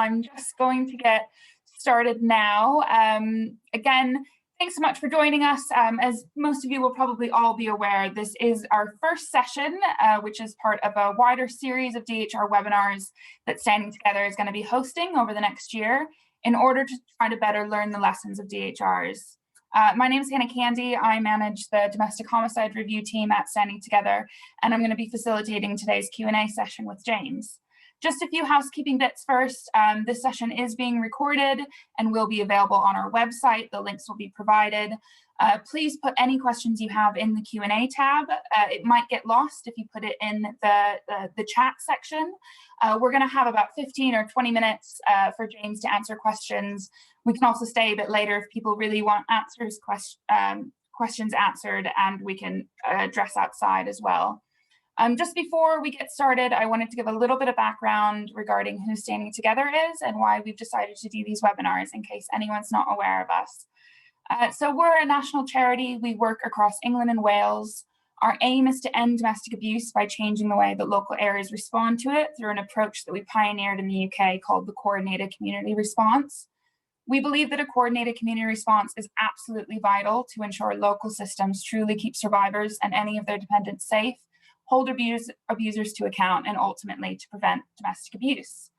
I'm just going to get started now. Again, thanks so much for joining us. As most of you will probably all be aware, this is our first session, which is part of a wider series of DHR webinars that Standing Together is going to be hosting over the next year in order to try to better learn the lessons of DHRs. My name is Hannah Candy. I manage the Domestic Homicide Review team at Standing Together, and I'm going to be facilitating today's Q&A session with James. Just a few housekeeping bits first. This session is being recorded and will be available on our website. The links will be provided. Please put any questions you have in the Q&A tab. It might get lost if you put it in the chat section. We're going to have about 15 or 20 minutes for James to answer questions. We can also stay a bit later if people really want questions answered, and we can address outside as well. Just before we get started, I wanted to give a little bit of background regarding who Standing Together is and why we've decided to do these webinars in case anyone's not aware of us. So we're a national charity. We work across England and Wales. Our aim is to end domestic abuse by changing the way that local areas respond to it through an approach that we pioneered in the UK called the Coordinated Community Response. We believe that a coordinated community response is absolutely vital to ensure local systems truly keep survivors and any of their dependents safe, hold abusers to account, and ultimately to prevent domestic abuse.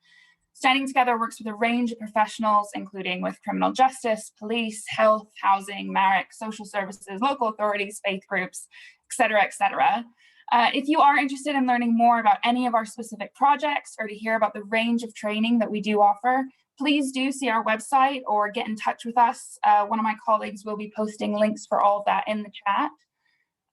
Standing Together works with a range of professionals, including with criminal justice, police, health, housing, MARIC, social services, local authorities, faith groups, et cetera, et cetera. If you are interested in learning more about any of our specific projects or to hear about the range of training that we do offer, please do see our website or get in touch with us. One of my colleagues will be posting links for all of that in the chat.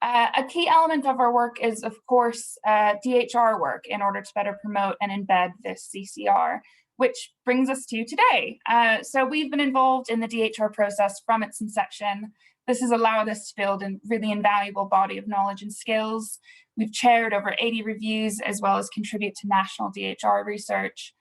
A key element of our work is, of course, DHR work in order to better promote and embed this CCR, which brings us to today. So we've been involved in the DHR process from its inception. This has allowed us to build a really invaluable body of knowledge and skills. We've chaired over 80 reviews as well as contribute to national DHR research.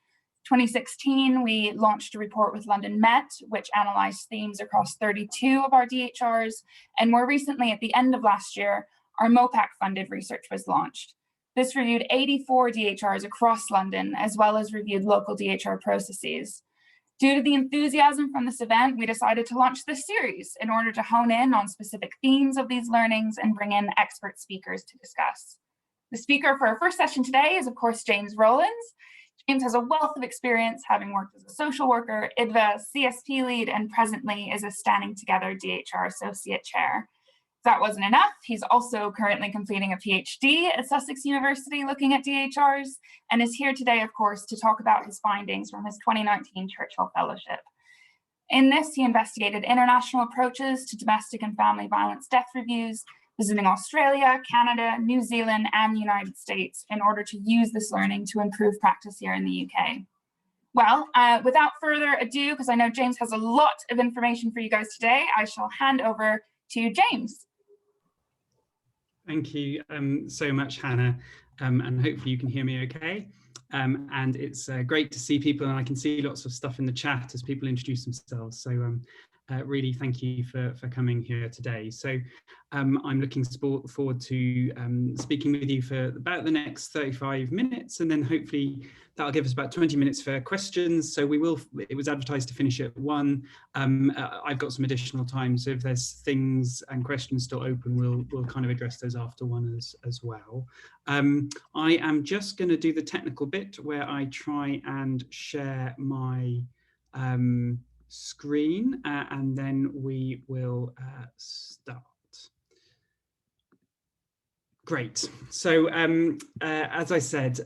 2016, we launched a report with London Met, which analysed themes across 32 of our DHRs. And more recently, at the end of last year, our MOPAC-funded research was launched. This reviewed 84 DHRs across London, as well as reviewed local DHR processes. Due to the enthusiasm from this event, we decided to launch this series in order to hone in on specific themes of these learnings and bring in expert speakers to discuss. The speaker for our first session today is, of course, James Rollins. James has a wealth of experience, having worked as a social worker, IDVA, CSP lead, and presently is a Standing Together DHR Associate Chair. If that wasn't enough, he's also currently completing a PhD at Sussex University looking at DHRs, and is here today, of course, to talk about his findings from his 2019 Churchill Fellowship. In this, he investigated international approaches to domestic and family violence death reviews, visiting Australia, Canada, New Zealand, and the United States in order to use this learning to improve practice here in the UK. Well, without further ado, because I know James has a lot of information for you guys today, I shall hand over to James. Thank you so much, Hannah, and hopefully you can hear me okay. And it's great to see people, and I can see lots of stuff in the chat as people introduce themselves. So really thank you for coming here today. So I'm looking forward to speaking with you for about the next 35 minutes, and then hopefully that'll give us about 20 minutes for questions. So it was advertised to finish at 1. I've got some additional time, so if there's things and questions still open, we'll kind of address those after 1 as well. I am just going to do the technical bit where I try and share my screen, and then we will start. Great. So as I said,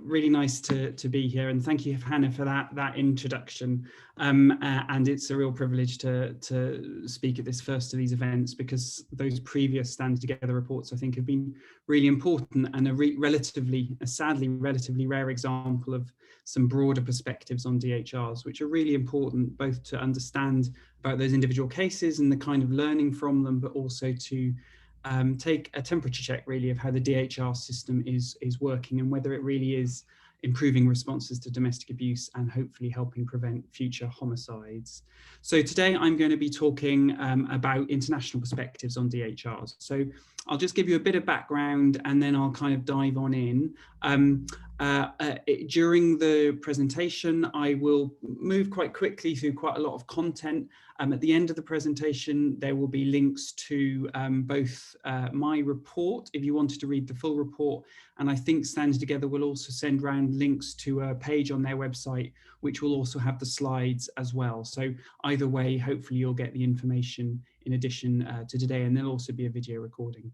really nice to be here, and thank you, Hannah, for that introduction. And it's a real privilege to speak at this first of these events, because those previous Stand Together reports, I think, have been really important and a sadly relatively rare example of some broader perspectives on DHRs, which are really important both to understand about those individual cases and the kind of learning from them, but also to take a temperature check really of how the DHR system is working and whether it really is improving responses to domestic abuse and hopefully helping prevent future homicides. So today I'm going to be talking about international perspectives on DHRs. So I'll just give you a bit of background and then I'll kind of dive on in. During the presentation, I will move quite quickly through quite a lot of content. At the end of the presentation, there will be links to both my report, if you wanted to read the full report, and I think Standing Together will also send round links to a page on their website, which will also have the slides as well. So either way, hopefully you'll get the information in addition to today, and there'll also be a video recording.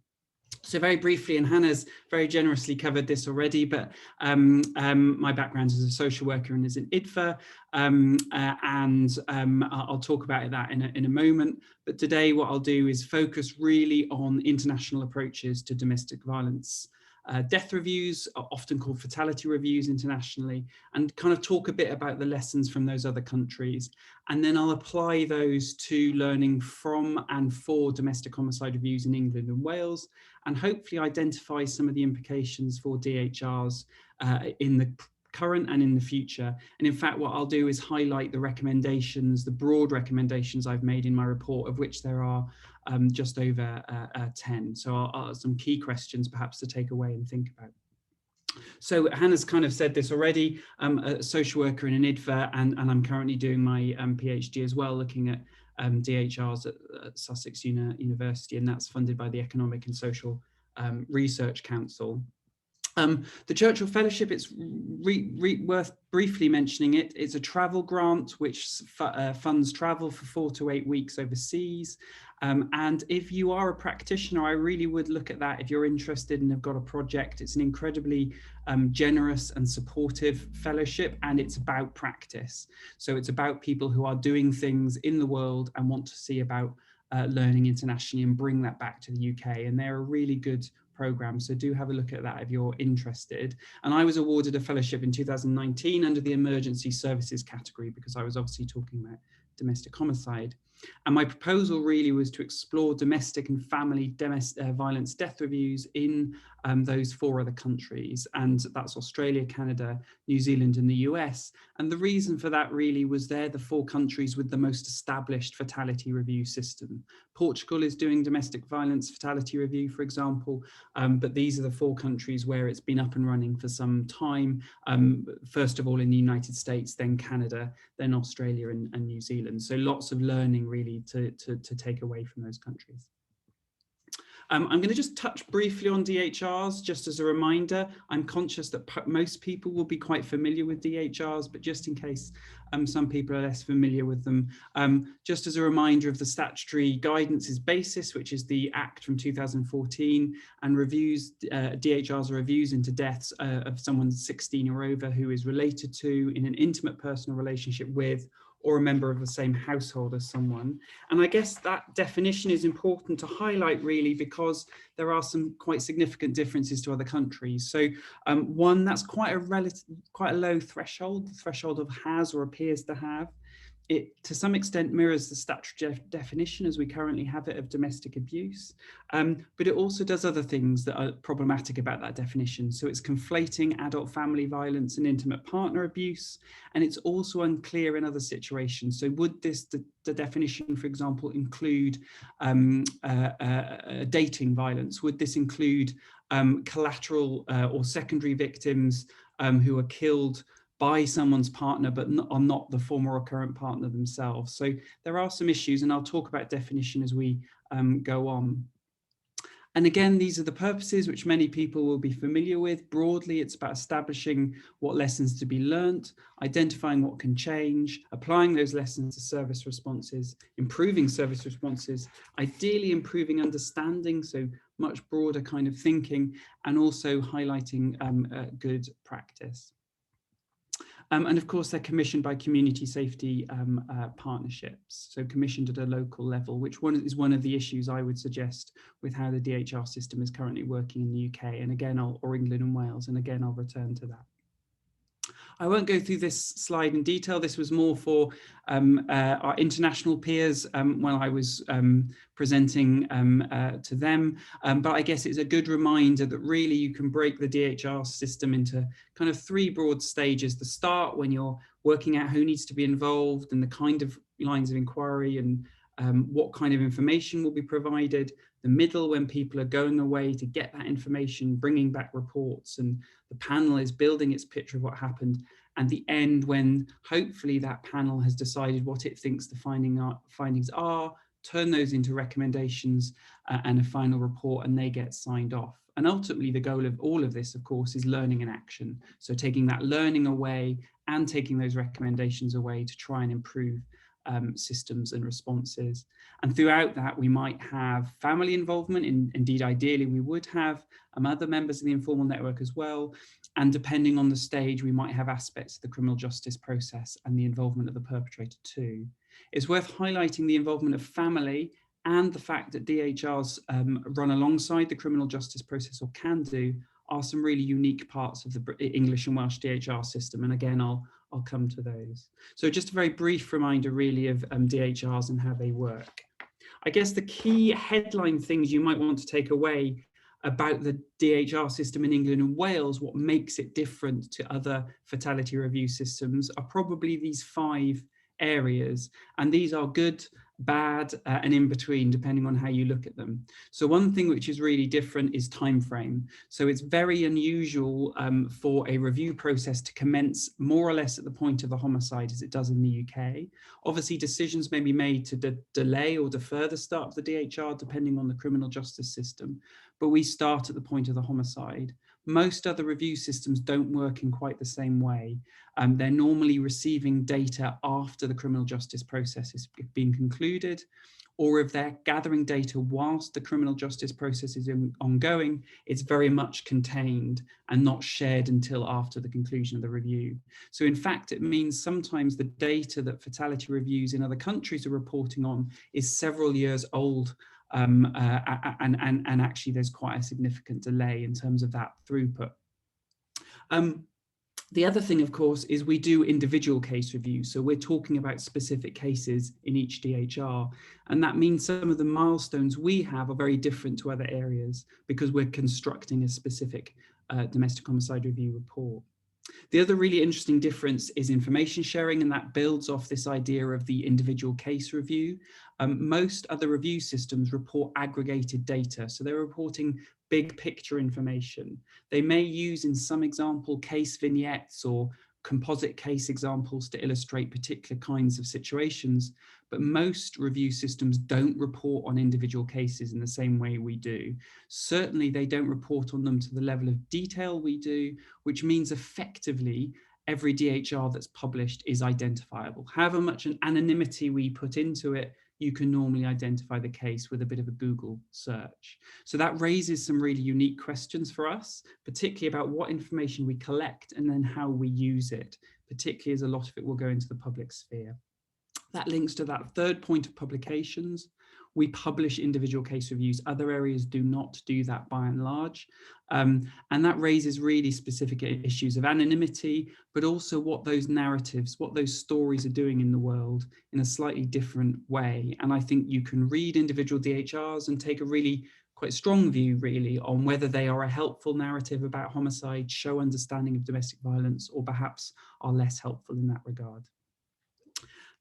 So very briefly, and Hannah's very generously covered this already, but my background is as a social worker and as an IDFA, I'll talk about that in a moment. But today what I'll do is focus really on international approaches to domestic violence. Death reviews are often called fatality reviews internationally, and kind of talk a bit about the lessons from those other countries. And then I'll apply those to learning from and for domestic homicide reviews in England and Wales, and hopefully identify some of the implications for DHRs in the current and in the future. And in fact, what I'll do is highlight the recommendations, the broad recommendations I've made in my report, of which there are just over 10. So I'll some key questions perhaps to take away and think about. So Hannah's kind of said this already. I'm a social worker in an IDFA, and I'm currently doing my PhD as well, looking at DHRs at Sussex University, and that's funded by the Economic and Social Research Council. The Churchill Fellowship, it's worth briefly mentioning it. It's a travel grant which funds travel for 4 to 8 weeks overseas. And if you are a practitioner, I really would look at that if you're interested and have got a project. It's an incredibly generous and supportive fellowship, and it's about practice. So it's about people who are doing things in the world and want to see about learning internationally and bring that back to the UK. And they're a really good program, so do have a look at that if you're interested. And I was awarded a fellowship in 2019 under the emergency services category, because I was obviously talking about domestic homicide. And my proposal really was to explore domestic and family violence death reviews in those 4 other countries, and that's Australia, Canada, New Zealand and the US. And the reason for that really was they're the 4 countries with the most established fatality review system. Portugal is doing domestic violence fatality review, for example, but these are the 4 countries where it's been up and running for some time. First of all in the United States, then Canada, then Australia and New Zealand. So lots of learning really to take away from those countries. I'm going to just touch briefly on DHRs, just as a reminder. I'm conscious that most people will be quite familiar with DHRs, but just in case some people are less familiar with them, just as a reminder of the statutory guidance's basis, which is the Act from 2014, and reviews, DHRs are reviews into deaths of someone 16 or over who is related to, in an intimate personal relationship with, or a member of the same household as someone. And I guess that definition is important to highlight really, because there are some quite significant differences to other countries. So one, that's quite a low threshold, the threshold of has or appears to have. It to some extent mirrors the statutory definition as we currently have it of domestic abuse, but it also does other things that are problematic about that definition. So it's conflating adult family violence and intimate partner abuse, and it's also unclear in other situations. So would this, the definition, for example, include dating violence? Would this include collateral or secondary victims who are killed by someone's partner, but are not the former or current partner themselves? So there are some issues, and I'll talk about definition as we go on. And again, these are the purposes which many people will be familiar with. Broadly, it's about establishing what lessons to be learnt, identifying what can change, applying those lessons to service responses, improving service responses, ideally improving understanding, so much broader kind of thinking, and also highlighting good practice. And of course, they're commissioned by community safety partnerships, so commissioned at a local level, which is one of the issues I would suggest with how the DHR system is currently working in the UK, and again, or England and Wales, and again, I'll return to that. I won't go through this slide in detail. This was more for our international peers when I was presenting to them. But I guess it's a good reminder that really you can break the DHR system into kind of 3 broad stages. The start, when you're working out who needs to be involved and the kind of lines of inquiry and what kind of information will be provided. the middle when people are going away to get that information, bringing back reports, and the panel is building its picture of what happened, and the end when hopefully that panel has decided what it thinks the findings are, turn those into recommendations and a final report, and they get signed off. And ultimately the goal of all of this, of course, is learning and action. So taking that learning away and taking those recommendations away to try and improve systems and responses. And throughout that, we might have family involvement. Indeed, ideally, we would have other members of the informal network as well. And depending on the stage, we might have aspects of the criminal justice process and the involvement of the perpetrator too. It's worth highlighting the involvement of family and the fact that DHRs run alongside the criminal justice process, or can do, are some really unique parts of the English and Welsh DHR system. And again, I'll come to those. So just a very brief reminder really of DHRs and how they work. I guess the key headline things you might want to take away about the DHR system in England and Wales, what makes it different to other fatality review systems, are probably these 5 areas. And these are good, bad, and in between, depending on how you look at them. So one thing which is really different is time frame. So it's very unusual for a review process to commence more or less at the point of the homicide, as it does in the UK. Obviously, decisions may be made to delay or defer the start of the DHR, depending on the criminal justice system, but we start at the point of the homicide. Most other review systems don't work in quite the same way. They're normally receiving data after the criminal justice process has been concluded, or if they're gathering data whilst the criminal justice process is ongoing, it's very much contained and not shared until after the conclusion of the review. So in fact, it means sometimes the data that fatality reviews in other countries are reporting on is several years old. And actually there's quite a significant delay in terms of that throughput. The other thing, of course, is we do individual case reviews. So we're talking about specific cases in each DHR. And that means some of the milestones we have are very different to other areas because we're constructing a specific domestic homicide review report. The other really interesting difference is information sharing, and that builds off this idea of the individual case review. Most other review systems report aggregated data, so they're reporting big picture information. They may use, in some example, case vignettes or composite case examples to illustrate particular kinds of situations, but most review systems don't report on individual cases in the same way we do. Certainly, they don't report on them to the level of detail we do, which means effectively every DHR that's published is identifiable. However much an anonymity we put into it, you can normally identify the case with a bit of a Google search. So that raises some really unique questions for us, particularly about what information we collect and then how we use it, particularly as a lot of it will go into the public sphere. That links to that third point of publications. We publish individual case reviews. Other areas do not do that by and large. And that raises really specific issues of anonymity, but also what those narratives, what those stories are doing in the world in a slightly different way. And I think you can read individual DHRs and take a really quite strong view really on whether they are a helpful narrative about homicide, show understanding of domestic violence, or perhaps are less helpful in that regard.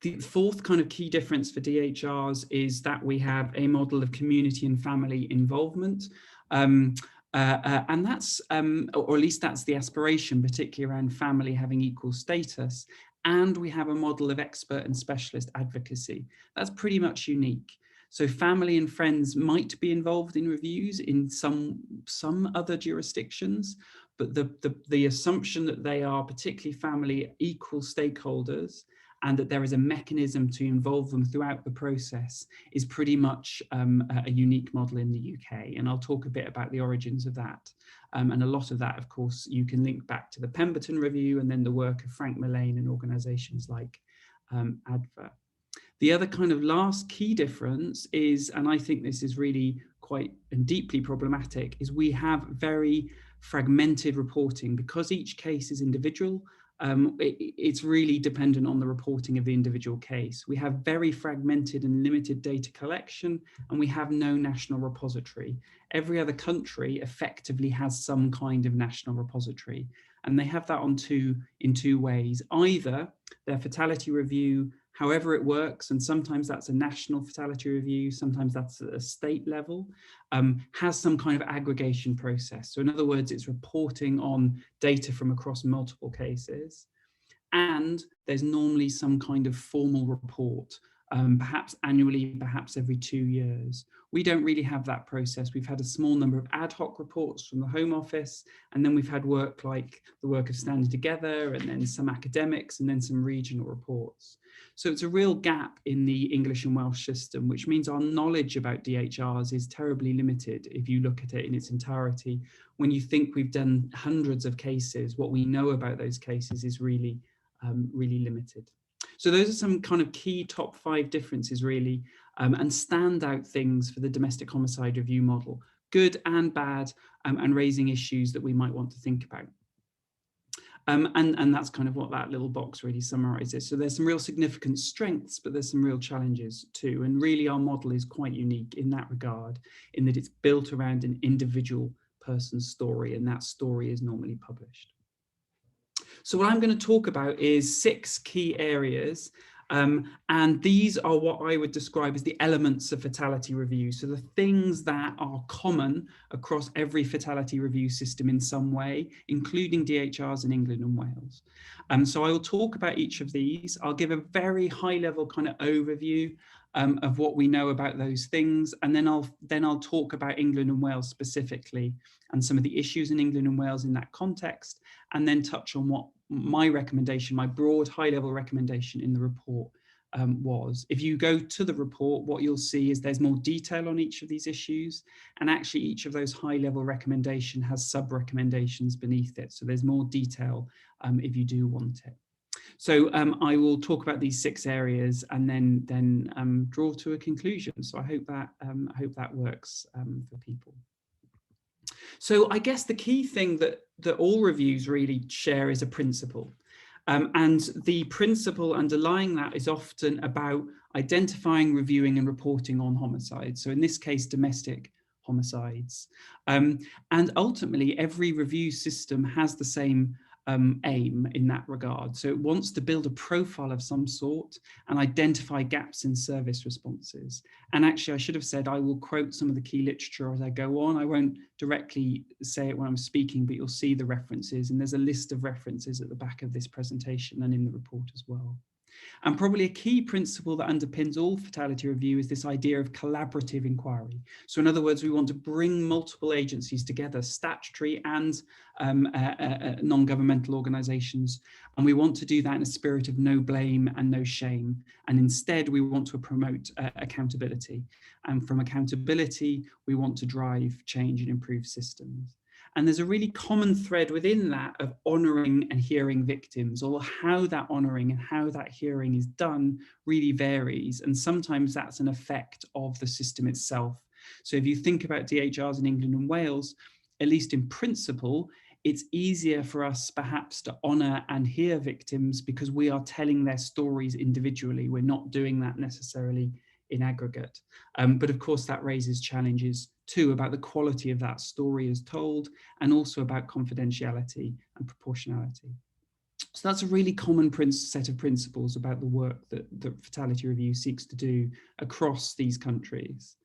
The fourth kind of key difference for DHRs is that we have a model of community and family involvement. And that's, or at least that's the aspiration, particularly around family having equal status. And we have a model of expert and specialist advocacy. That's pretty much unique. So family and friends might be involved in reviews in some other jurisdictions, but the assumption that they are, particularly family, equal stakeholders, and that there is a mechanism to involve them throughout the process is pretty much a unique model in the UK. And I'll talk a bit about the origins of that. And a lot of that, of course, you can link back to the Pemberton Review and then the work of Frank Mullane and organisations like ADVA. The other kind of last key difference is, and I think this is really quite and deeply problematic, is we have very fragmented reporting. Because each case is individual, it's really dependent on the reporting of the individual case. We have very fragmented and limited data collection, and we have no national repository. Every other country effectively has some kind of national repository. And they have that in two ways. Either their fatality review, however it works, and sometimes that's a national fatality review, sometimes that's at a state level, has some kind of aggregation process. So in other words, it's reporting on data from across multiple cases. And there's normally some kind of formal report, perhaps annually, perhaps every 2 years. We don't really have that process. We've had a small number of ad hoc reports from the Home Office, and then we've had work like the work of Standing Together, and then some academics, and then some regional reports. So it's a real gap in the English and Welsh system, which means our knowledge about DHRs is terribly limited if you look at it in its entirety. When you think we've done hundreds of cases, what we know about those cases is really limited. So those are some kind of key top 5 differences really, and standout things for the domestic homicide review model, good and bad, and raising issues that we might want to think about. And that's kind of what that little box really summarizes. So there's some real significant strengths, but there's some real challenges too. And really our model is quite unique in that regard, in that it's built around an individual person's story, and that story is normally published. So what I'm going to talk about is 6 key areas, and these are what I would describe as the elements of fatality review. So the things that are common across every fatality review system in some way, including DHRs in England and Wales. So I will talk about each of these. I'll give a very high level kind of overview of what we know about those things, and then I'll talk about England and Wales specifically and some of the issues in England and Wales in that context, and then touch on what my recommendation, my broad high-level recommendation in the report was. If you go to the report, what you'll see is there's more detail on each of these issues, and actually each of those high-level recommendation has sub-recommendations beneath it. So there's more detail if you do want it. So I will talk about these 6 areas and then draw to a conclusion. So I hope that works for people. So I guess the key thing that all reviews really share is a principle. And the principle underlying that is often about identifying, reviewing and reporting on homicides. So in this case, domestic homicides. And ultimately, every review system has the same aim in that regard. So it wants to build a profile of some sort and identify gaps in service responses. And actually, I should have said I will quote some of the key literature as I go on. I won't directly say it when I'm speaking, but you'll see the references, and there's a list of references at the back of this presentation and in the report as well. And probably a key principle that underpins all fatality review is this idea of collaborative inquiry. So in other words, we want to bring multiple agencies together, statutory and non-governmental organisations, and we want to do that in a spirit of no blame and no shame. And instead, we want to promote accountability. And from accountability, we want to drive change and improve systems. And there's a really common thread within that of honouring and hearing victims, or how that honouring and how that hearing is done really varies. And sometimes that's an effect of the system itself. So if you think about DHRs in England and Wales, at least in principle, it's easier for us perhaps to honour and hear victims because we are telling their stories individually. We're not doing that necessarily in aggregate. But of course, that raises challenges too about the quality of that story as told, and also about confidentiality and proportionality. So that's a really common set of principles about the work that Fatality Review seeks to do across these countries.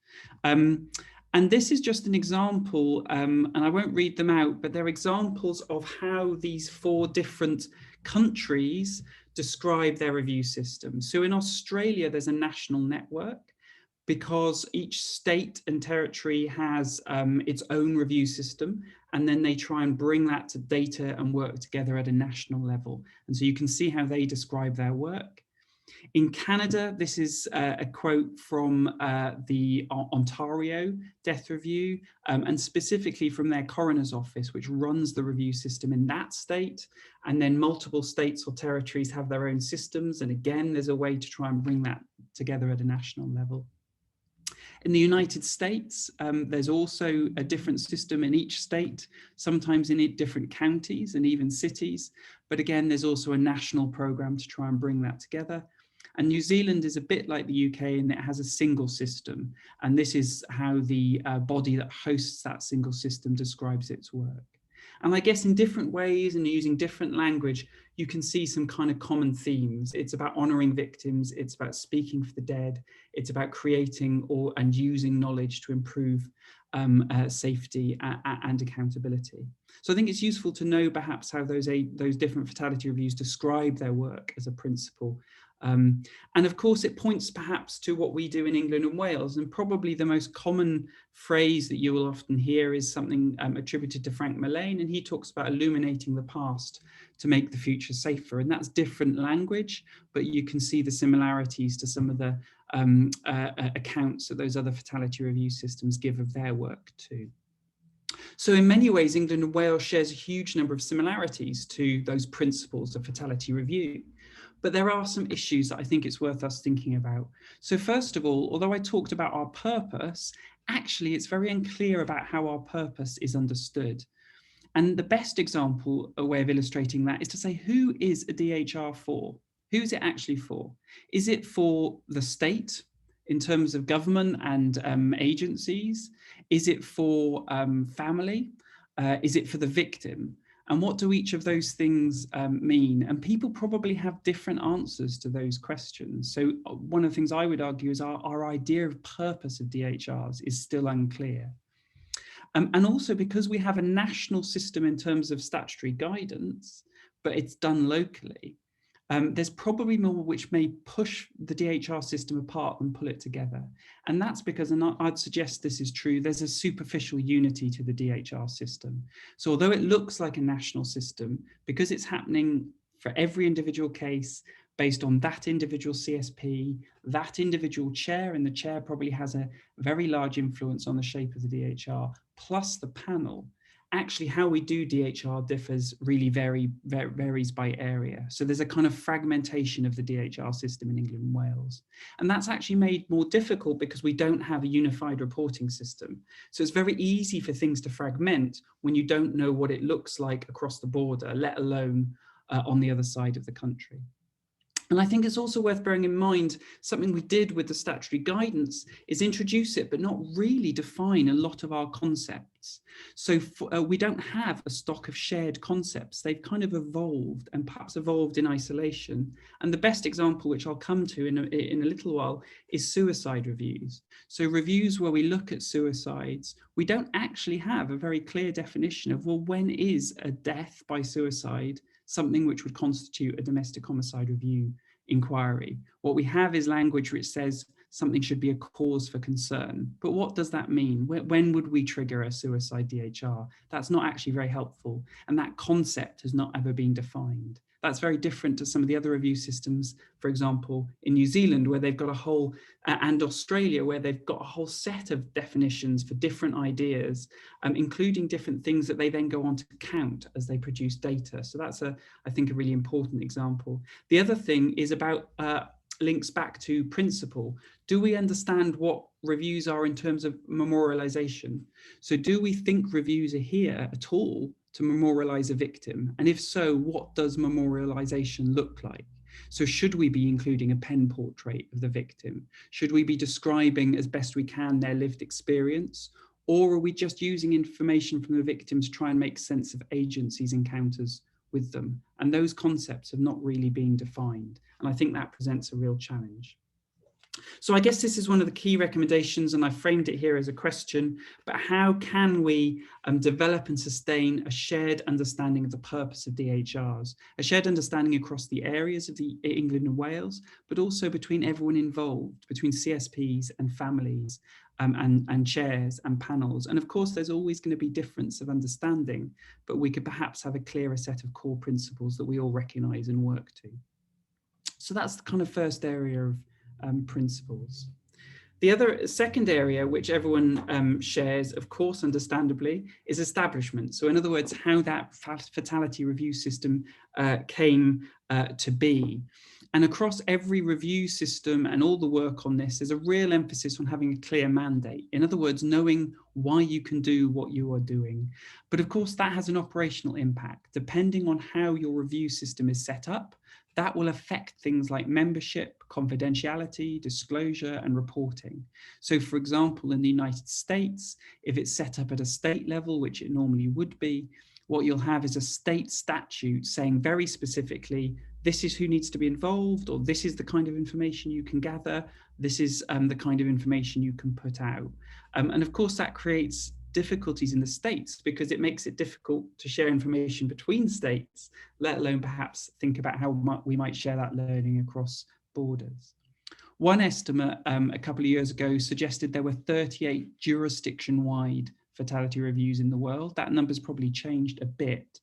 And this is just an example, and I won't read them out, but they're examples of how these 4 different countries describe their review system. So in Australia, there's a national network, because each state and territory has its own review system, and then they try and bring that to data and work together at a national level. And so you can see how they describe their work. In Canada, this is a quote from the Ontario Death Review, and specifically from their coroner's office, which runs the review system in that state. And then multiple states or territories have their own systems. And again, there's a way to try and bring that together at a national level. In the United States, there's also a different system in each state, sometimes in different counties and even cities. But again, there's also a national program to try and bring that together. And New Zealand is a bit like the UK in that it has a single system. And this is how the body that hosts that single system describes its work. And I guess in different ways and using different language, you can see some kind of common themes. It's about honouring victims, it's about speaking for the dead, it's about creating and using knowledge to improve safety and accountability. So I think it's useful to know perhaps how those different fatality reviews describe their work as a principle. And of course, it points perhaps to what we do in England and Wales, and probably the most common phrase that you will often hear is something attributed to Frank Mullane, and he talks about illuminating the past to make the future safer. And that's different language, but you can see the similarities to some of the accounts that those other fatality review systems give of their work too. So in many ways, England and Wales shares a huge number of similarities to those principles of fatality review. But there are some issues that I think it's worth us thinking about. So first of all, although I talked about our purpose, actually it's very unclear about how our purpose is understood. And the best example, a way of illustrating that, is to say, who is a DHR for? Who's it actually for? Is it for the state in terms of government and agencies? Is it for family? Is it for the victim? And what do each of those things mean? And people probably have different answers to those questions. So one of the things I would argue is our idea of purpose of DHRs is still unclear. And also because we have a national system in terms of statutory guidance, but it's done locally, there's probably more which may push the DHR system apart than pull it together. And that's because, and I'd suggest this is true, there's a superficial unity to the DHR system. So although it looks like a national system, because it's happening for every individual case based on that individual CSP, that individual chair, and the chair probably has a very large influence on the shape of the DHR, plus the panel. Actually, how we do DHR differs, really varies by area. So there's a kind of fragmentation of the DHR system in England and Wales. And that's actually made more difficult because we don't have a unified reporting system. So it's very easy for things to fragment when you don't know what it looks like across the border, let alone on the other side of the country. And I think it's also worth bearing in mind something we did with the statutory guidance is introduce it, but not really define a lot of our concepts. So we don't have a stock of shared concepts. They've kind of evolved and perhaps evolved in isolation. And the best example, which I'll come to in a little while, is suicide reviews. So reviews where we look at suicides, we don't actually have a very clear definition of, well, when is a death by suicide something which would constitute a domestic homicide review inquiry? What we have is language which says something should be a cause for concern. But what does that mean? When would we trigger a suicide DHR? That's not actually very helpful. And that concept has not ever been defined. That's very different to some of the other review systems, for example, in New Zealand, where they've got a whole, and Australia, where they've got a whole set of definitions for different ideas, including different things that they then go on to count as they produce data. So that's, I think, a really important example. The other thing is about links back to principle. Do we understand what reviews are in terms of memorialization? So do we think reviews are here at all to memorialize a victim? And if so, what does memorialization look like? So should we be including a pen portrait of the victim? Should we be describing as best we can their lived experience? Or are we just using information from the victims to try and make sense of agencies' encounters with them? And those concepts have not really been defined. And I think that presents a real challenge. So I guess this is one of the key recommendations, and I framed it here as a question, but how can we develop and sustain a shared understanding of the purpose of DHRs, a shared understanding across the areas of the England and Wales, but also between everyone involved, between CSPs and families and chairs and panels. And of course, there's always going to be difference of understanding, but we could perhaps have a clearer set of core principles that we all recognise and work to. So that's the kind of first area of principles. The other second area, which everyone shares, of course, understandably, is establishment. So in other words, how that fatality review system came to be. And across every review system and all the work on this, there's a real emphasis on having a clear mandate. In other words, knowing why you can do what you are doing. But of course, that has an operational impact. Depending on how your review system is set up, that will affect things like membership, confidentiality, disclosure, and reporting. So for example, in the United States, if it's set up at a state level, which it normally would be, what you'll have is a state statute saying very specifically, this is who needs to be involved, or this is the kind of information you can gather, this is the kind of information you can put out. And of course, that creates difficulties in the states because it makes it difficult to share information between states, let alone perhaps think about how we might share that learning across borders. One estimate a couple of years ago suggested there were 38 jurisdiction-wide fatality reviews in the world. That number's probably changed a bit,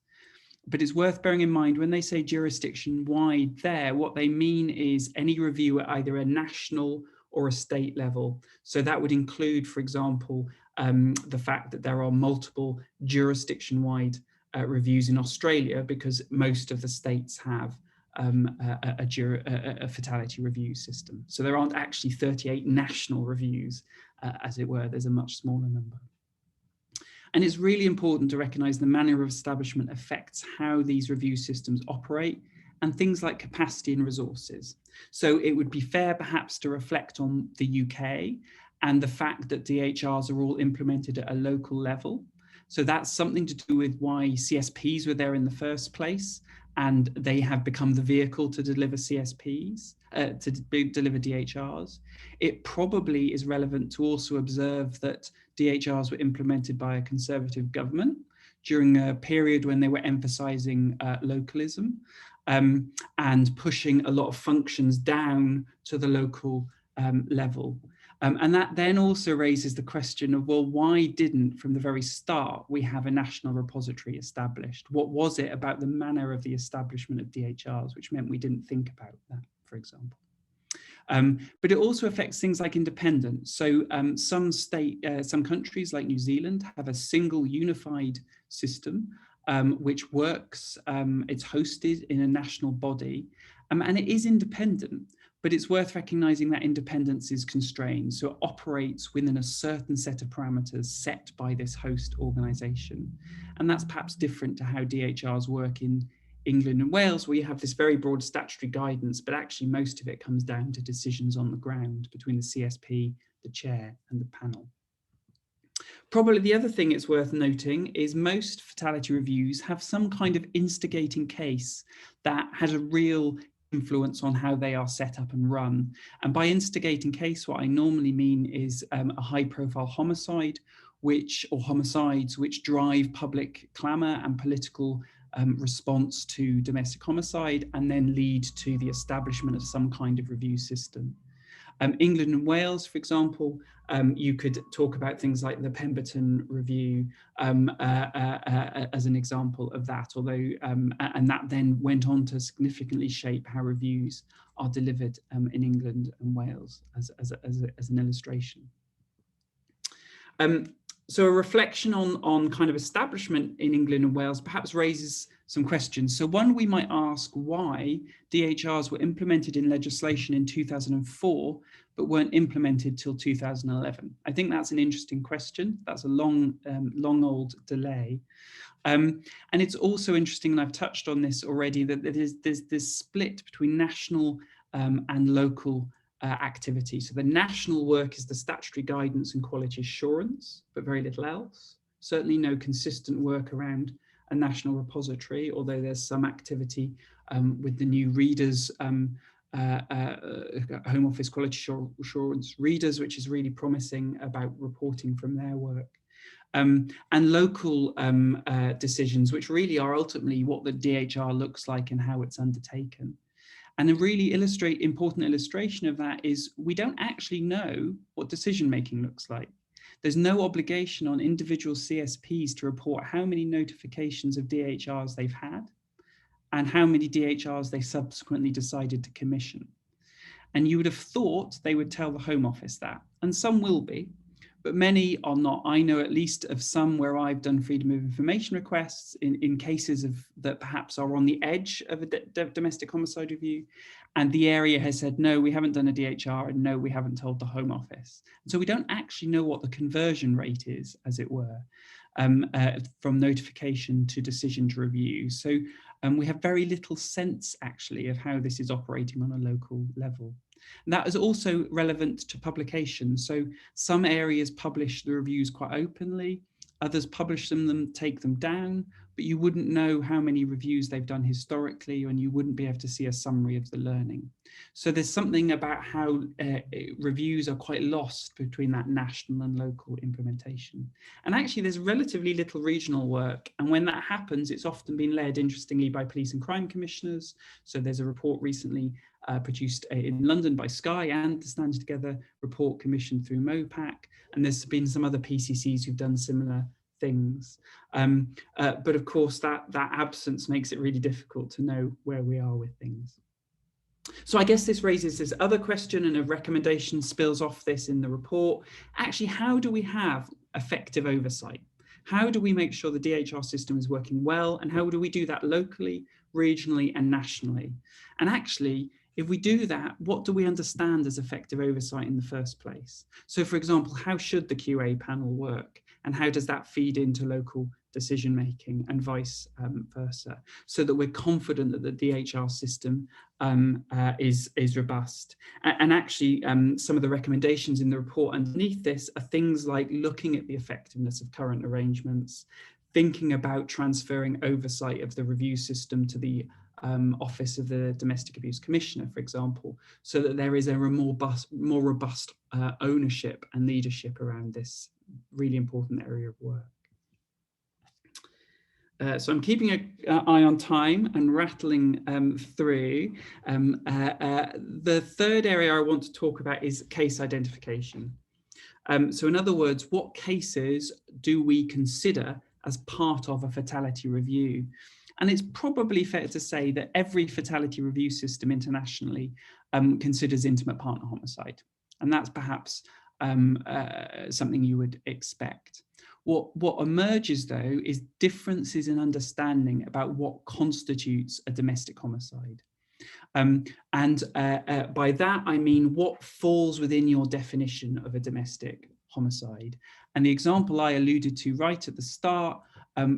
but it's worth bearing in mind when they say jurisdiction-wide there, what they mean is any review at either a national or a state level. So that would include, for example, the fact that there are multiple jurisdiction-wide reviews in Australia because most of the states have a fatality review system. So there aren't actually 38 national reviews, as it were. There's a much smaller number. And it's really important to recognise the manner of establishment affects how these review systems operate and things like capacity and resources. So it would be fair perhaps to reflect on the UK and the fact that DHRs are all implemented at a local level. So that's something to do with why CSPs were there in the first place, and they have become the vehicle to deliver CSPs, to deliver DHRs. It probably is relevant to also observe that DHRs were implemented by a Conservative government during a period when they were emphasising localism and pushing a lot of functions down to the local level. And that then also raises the question of, well, why didn't, from the very start, we have a national repository established? What was it about the manner of the establishment of DHRs which meant we didn't think about that, for example? But it also affects things like independence. So some countries like New Zealand have a single unified system which works, it's hosted in a national body, and it is independent. But it's worth recognizing that independence is constrained. So it operates within a certain set of parameters set by this host organization. And that's perhaps different to how DHRs work in England and Wales, where you have this very broad statutory guidance, but actually most of it comes down to decisions on the ground between the CSP, the chair, and the panel. Probably the other thing it's worth noting is most fatality reviews have some kind of instigating case that has a real influence on how they are set up and run. And by instigating case, what I normally mean is a high-profile homicide, or homicides which drive public clamour and political response to domestic homicide, and then lead to the establishment of some kind of review system. England and Wales, for example, you could talk about things like the Pemberton Review as an example of that, although, and that then went on to significantly shape how reviews are delivered in England and Wales as an illustration. So a reflection on kind of establishment in England and Wales perhaps raises some questions. So one, we might ask why DHRs were implemented in legislation in 2004, but weren't implemented till 2011. I think that's an interesting question. That's a long old delay. And it's also interesting, and I've touched on this already, that there's this split between national and local activity. So the national work is the statutory guidance and quality assurance, but very little else. Certainly no consistent work around a national repository, although there's some activity with the new readers, Home Office quality assurance readers, which is really promising about reporting from their work. And local decisions, which really are ultimately what the DHR looks like and how it's undertaken. And a really important illustration of that is we don't actually know what decision-making looks like. There's no obligation on individual CSPs to report how many notifications of DHRs they've had and how many DHRs they subsequently decided to commission. And you would have thought they would tell the Home Office that, and some will be, but many are not. I know at least of some where I've done freedom of information requests in cases that perhaps are on the edge of a domestic homicide review, and the area has said, no, we haven't done a DHR, and no, we haven't told the Home Office. And so we don't actually know what the conversion rate is, as it were, from notification to decision to review. So we have very little sense, actually, of how this is operating on a local level. And that is also relevant to publication. So some areas publish the reviews quite openly, others publish them, take them down, but you wouldn't know how many reviews they've done historically, and you wouldn't be able to see a summary of the learning. So there's something about how reviews are quite lost between that national and local implementation. And actually there's relatively little regional work. And when that happens, it's often been led, interestingly, by police and crime commissioners. So there's a report recently produced in London by Sky and the Standing Together report commissioned through MOPAC. And there's been some other PCCs who've done similar things. But of course, that absence makes it really difficult to know where we are with things. So I guess this raises this other question, and a recommendation spills off this in the report. Actually, how do we have effective oversight? How do we make sure the DHR system is working well? And how do we do that locally, regionally, and nationally? And actually, if we do that, what do we understand as effective oversight in the first place? So for example, how should the QA panel work? And how does that feed into local decision-making and vice versa, so that we're confident that the DHR system is robust. And actually, some of the recommendations in the report underneath this are things like looking at the effectiveness of current arrangements, thinking about transferring oversight of the review system to the Office of the Domestic Abuse Commissioner, for example, so that there is a more robust ownership and leadership around this really important area of work. So I'm keeping an eye on time and rattling through. The third area I want to talk about is case identification. So in other words, what cases do we consider as part of a fatality review? And it's probably fair to say that every fatality review system internationally considers intimate partner homicide. And that's perhaps something you would expect. What emerges, though, is differences in understanding about what constitutes a domestic homicide. And by that, I mean what falls within your definition of a domestic homicide. And the example I alluded to right at the start,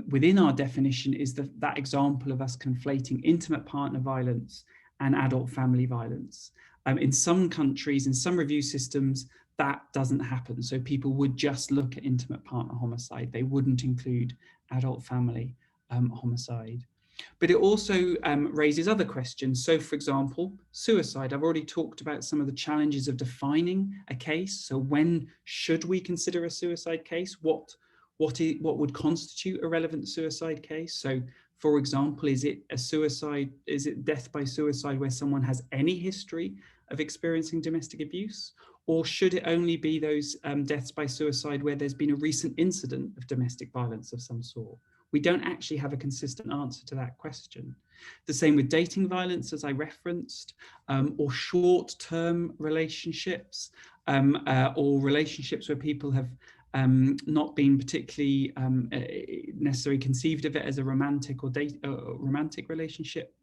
within our definition, is that example of us conflating intimate partner violence and adult family violence. In some countries, in some review systems, that doesn't happen. So people would just look at intimate partner homicide. They wouldn't include adult family homicide. But it also raises other questions. So for example, suicide. I've already talked about some of the challenges of defining a case. So when should we consider a suicide case? What would constitute a relevant suicide case? So for example, is it a suicide? Is it death by suicide where someone has any history of experiencing domestic abuse? Or should it only be those deaths by suicide where there's been a recent incident of domestic violence of some sort? We don't actually have a consistent answer to that question. The same with dating violence, as I referenced, or short-term relationships, or relationships where people have not been particularly necessarily conceived of it as a romantic or romantic relationship.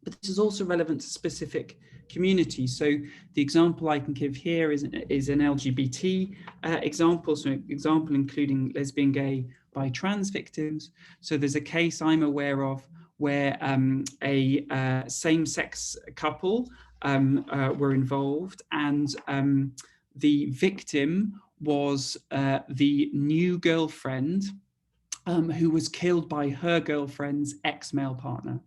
But this is also relevant to specific communities. So the example I can give here is an LGBT example, so an example including lesbian, gay, bi, trans victims. So there's a case I'm aware of where a same-sex couple were involved, and the victim was the new girlfriend who was killed by her girlfriend's ex-male partner.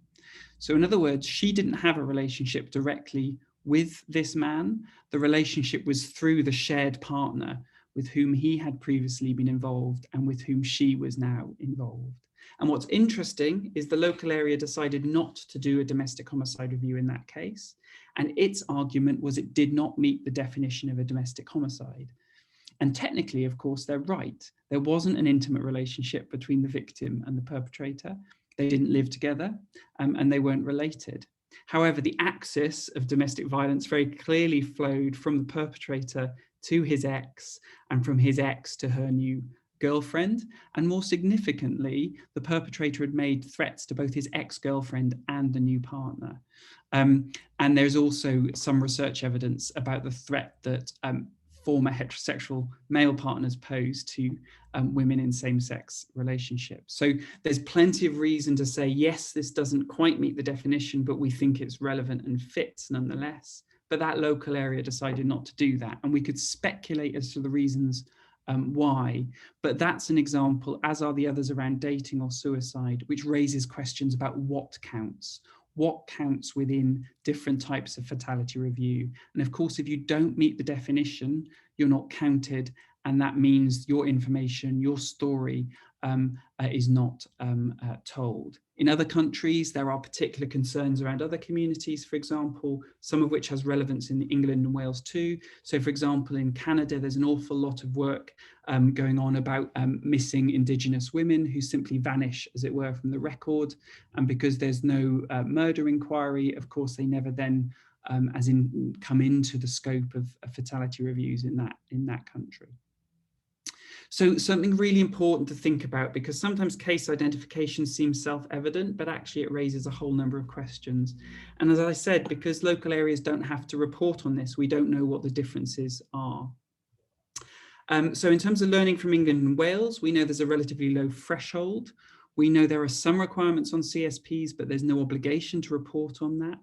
So in other words, she didn't have a relationship directly with this man. The relationship was through the shared partner with whom he had previously been involved and with whom she was now involved. And what's interesting is the local area decided not to do a domestic homicide review in that case. And its argument was it did not meet the definition of a domestic homicide. And technically, of course, they're right. There wasn't an intimate relationship between the victim and the perpetrator. They didn't live together, and they weren't related. However, the axis of domestic violence very clearly flowed from the perpetrator to his ex, and from his ex to her new girlfriend. And more significantly, the perpetrator had made threats to both his ex-girlfriend and the new partner. And there's also some research evidence about the threat that former heterosexual male partners pose to women in same-sex relationships. So there's plenty of reason to say, yes, this doesn't quite meet the definition, but we think it's relevant and fits nonetheless. But that local area decided not to do that. And we could speculate as to the reasons why, but that's an example, as are the others around dating or suicide, which raises questions about what counts within different types of fatality review. And of course, if you don't meet the definition, you're not counted, and that means your information, your story is not told. In other countries, there are particular concerns around other communities, for example, some of which has relevance in England and Wales too. So for example, in Canada, there's an awful lot of work going on about missing Indigenous women who simply vanish, as it were, from the record. And because there's no murder inquiry, of course, they never then come into the scope of fatality reviews in that country. So something really important to think about, because sometimes case identification seems self-evident, but actually it raises a whole number of questions. And as I said, because local areas don't have to report on this, we don't know what the differences are. So in terms of learning from England and Wales, we know there's a relatively low threshold. We know there are some requirements on CSPs, but there's no obligation to report on that.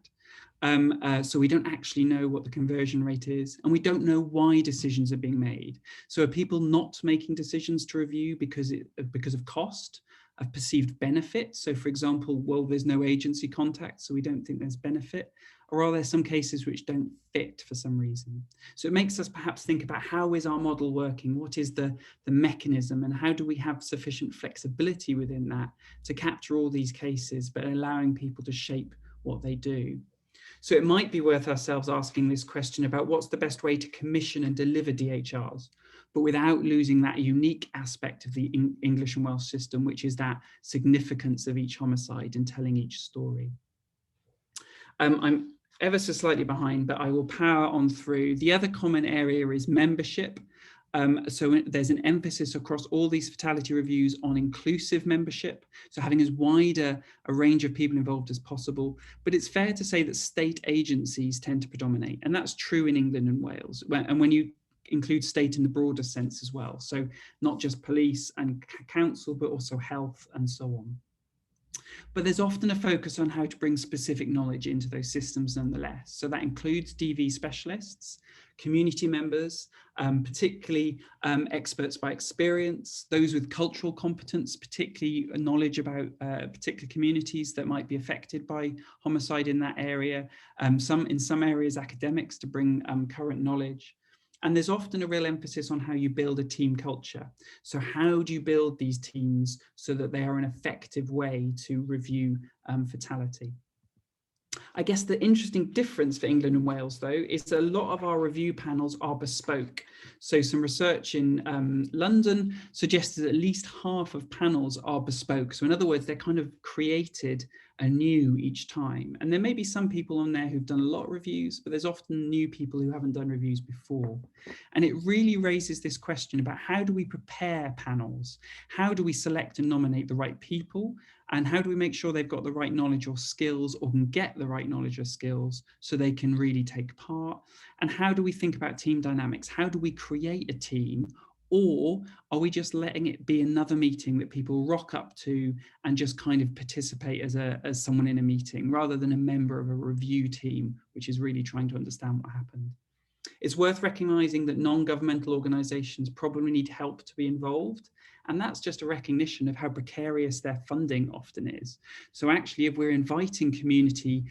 So we don't actually know what the conversion rate is, and we don't know why decisions are being made. So are people not making decisions to review because of cost, of perceived benefit? So for example, well, there's no agency contact, so we don't think there's benefit. Or are there some cases which don't fit for some reason? So it makes us perhaps think about, how is our model working? What is the mechanism, and how do we have sufficient flexibility within that to capture all these cases, but allowing people to shape what they do? So it might be worth ourselves asking this question about what's the best way to commission and deliver DHRs, but without losing that unique aspect of the English and Welsh system, which is that significance of each homicide and telling each story. I'm ever so slightly behind, but I will power on through. The other common area is membership. So there's an emphasis across all these fatality reviews on inclusive membership, so having as wide a range of people involved as possible. But it's fair to say that state agencies tend to predominate, and that's true in England and Wales. And when you include state in the broader sense as well, so not just police and council, but also health and so on. But there's often a focus on how to bring specific knowledge into those systems nonetheless. So that includes DV specialists, community members, particularly experts by experience, those with cultural competence, particularly knowledge about particular communities that might be affected by homicide in that area, in some areas academics to bring current knowledge. And there's often a real emphasis on how you build a team culture. So how do you build these teams so that they are an effective way to review fatality? I guess the interesting difference for England and Wales, though, is a lot of our review panels are bespoke. So some research in London suggested at least half of panels are bespoke. So in other words, they're kind of created anew each time. And there may be some people on there who've done a lot of reviews, but there's often new people who haven't done reviews before. And it really raises this question about, how do we prepare panels? How do we select and nominate the right people? And how do we make sure they've got the right knowledge or skills, or can get the right knowledge or skills so they can really take part? And how do we think about team dynamics? How do we create a team? Or are we just letting it be another meeting that people rock up to and just kind of participate as someone in a meeting, rather than a member of a review team, which is really trying to understand what happened? It's worth recognizing that non-governmental organizations probably need help to be involved. And that's just a recognition of how precarious their funding often is. So actually, if we're inviting community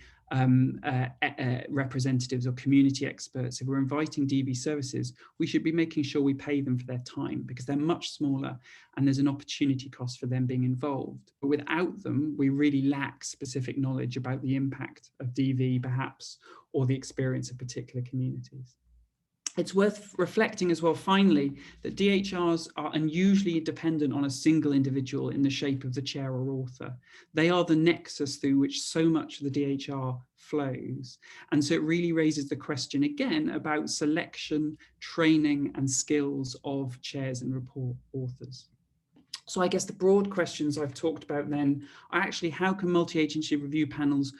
representatives or community experts, if we're inviting DV services, we should be making sure we pay them for their time, because they're much smaller and there's an opportunity cost for them being involved. But without them, we really lack specific knowledge about the impact of DV, perhaps, or the experience of particular communities. It's worth reflecting as well, finally, that DHRs are unusually dependent on a single individual in the shape of the chair or author. They are the nexus through which so much of the DHR flows. And so it really raises the question again about selection, training, and skills of chairs and report authors. So I guess the broad questions I've talked about then are actually, how can multi-agency review panels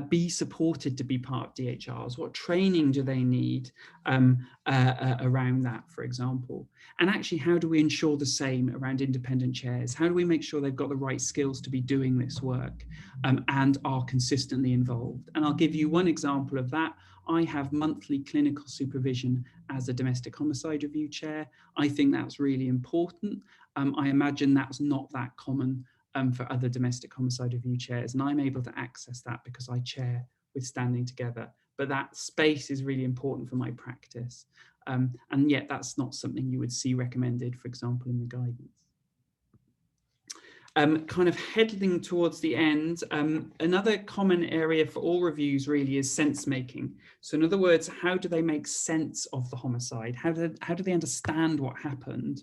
be supported to be part of DHRs? What training do they need around that, for example? And actually, how do we ensure the same around independent chairs? How do we make sure they've got the right skills to be doing this work and are consistently involved? And I'll give you one example of that. I have monthly clinical supervision as a domestic homicide review chair. I think that's really important. I imagine that's not that common for other domestic homicide review chairs, and I'm able to access that because I chair with Standing Together. But that space is really important for my practice. And yet that's not something you would see recommended, for example, in the guidance. Kind of heading towards the end, another common area for all reviews really is sense making. So in other words, how do they make sense of the homicide? How do they understand what happened?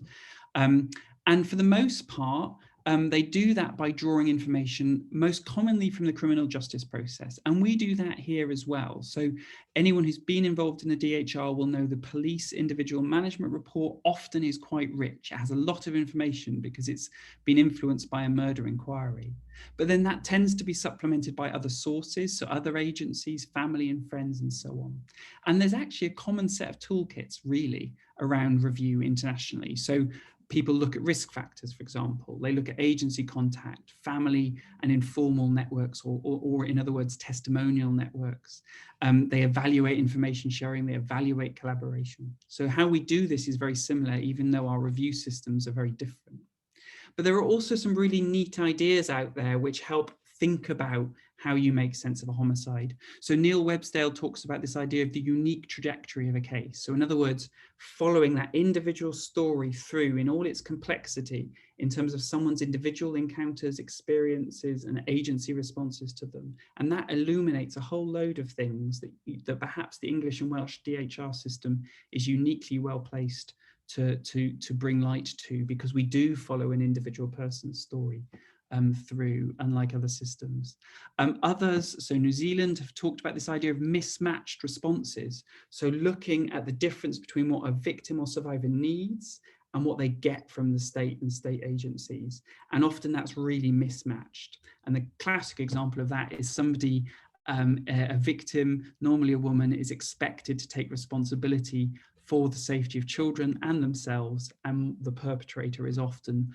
And for the most part, they do that by drawing information most commonly from the criminal justice process. And we do that here as well. So anyone who's been involved in the DHR will know the police individual management report often is quite rich. It has a lot of information because it's been influenced by a murder inquiry. But then that tends to be supplemented by other sources, so other agencies, family and friends, and so on. And there's actually a common set of toolkits really around review internationally. So people look at risk factors, for example. They look at agency contact, family and informal networks, or in other words, testimonial networks. They evaluate information sharing, they evaluate collaboration. So how we do this is very similar, even though our review systems are very different. But there are also some really neat ideas out there which help think about how you make sense of a homicide. So Neil Websdale talks about this idea of the unique trajectory of a case. So in other words, following that individual story through in all its complexity in terms of someone's individual encounters, experiences, and agency responses to them. And that illuminates a whole load of things that perhaps the English and Welsh DHR system is uniquely well placed to bring light to, because we do follow an individual person's story through, unlike other systems. Others, so New Zealand, have talked about this idea of mismatched responses. So looking at the difference between what a victim or survivor needs and what they get from the state and state agencies. And often that's really mismatched. And the classic example of that is somebody, a victim, normally a woman, is expected to take responsibility for the safety of children and themselves, and the perpetrator is often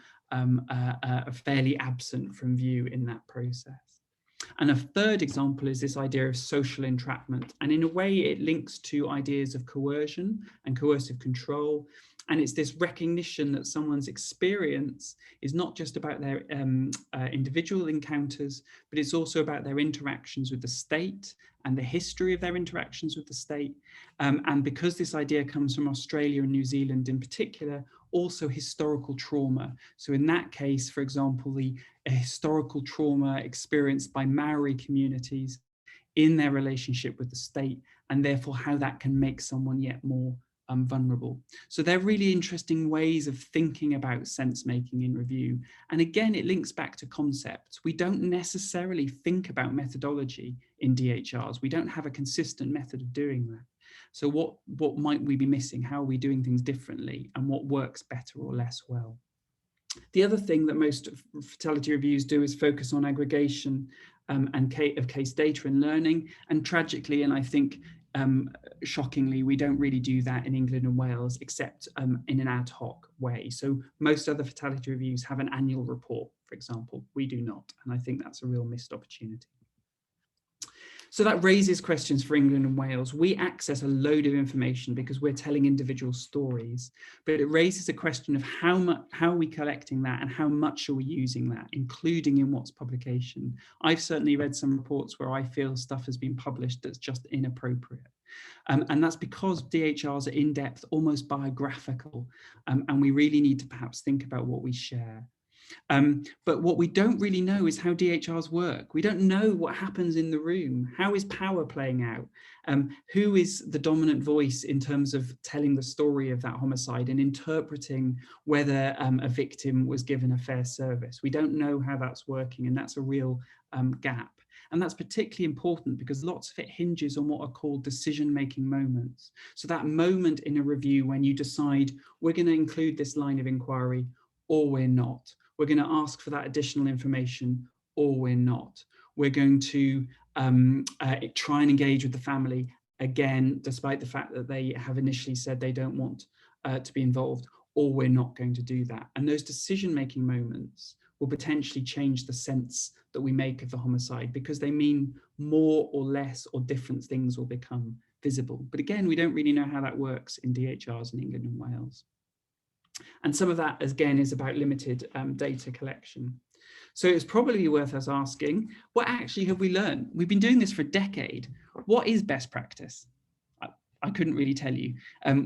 fairly absent from view in that process. And a third example is this idea of social entrapment. And in a way, it links to ideas of coercion and coercive control. And it's this recognition that someone's experience is not just about their individual encounters, but it's also about their interactions with the state and the history of their interactions with the state. And because this idea comes from Australia and New Zealand in particular, also historical trauma. So in that case, for example, the historical trauma experienced by Maori communities in their relationship with the state, and therefore how that can make someone yet more vulnerable. So they're really interesting ways of thinking about sense making in review. And again, it links back to concepts. We don't necessarily think about methodology in DHRs. We don't have a consistent method of doing that. So what might we be missing? How are we doing things differently? And what works better or less well? The other thing that most fatality reviews do is focus on aggregation of case data and learning. And tragically, and I think shockingly, we don't really do that in England and Wales, except in an ad hoc way. So most other fatality reviews have an annual report, for example. We do not. And I think that's a real missed opportunity. So that raises questions for England and Wales. We access a load of information because we're telling individual stories, but it raises a question of how are we collecting that and how much are we using that, including in what's publication. I've certainly read some reports where I feel stuff has been published that's just inappropriate. And that's because DHRs are in-depth, almost biographical, and we really need to perhaps think about what we share. But what we don't really know is how DHRs work. We don't know what happens in the room. How is power playing out? Who is the dominant voice in terms of telling the story of that homicide and interpreting whether a victim was given a fair service? We don't know how that's working, and that's a real gap. And that's particularly important because lots of it hinges on what are called decision-making moments. So that moment in a review when you decide we're going to include this line of inquiry or we're not. We're going to ask for that additional information or we're not. We're going to try and engage with the family again, despite the fact that they have initially said they don't want to be involved, or we're not going to do that. And those decision-making moments will potentially change the sense that we make of the homicide, because they mean more or less or different things will become visible. But again, we don't really know how that works in DHRs in England and Wales. And some of that, again, is about limited data collection. So it's probably worth us asking, what actually have we learned? We've been doing this for a decade. What is best practice? I couldn't really tell you.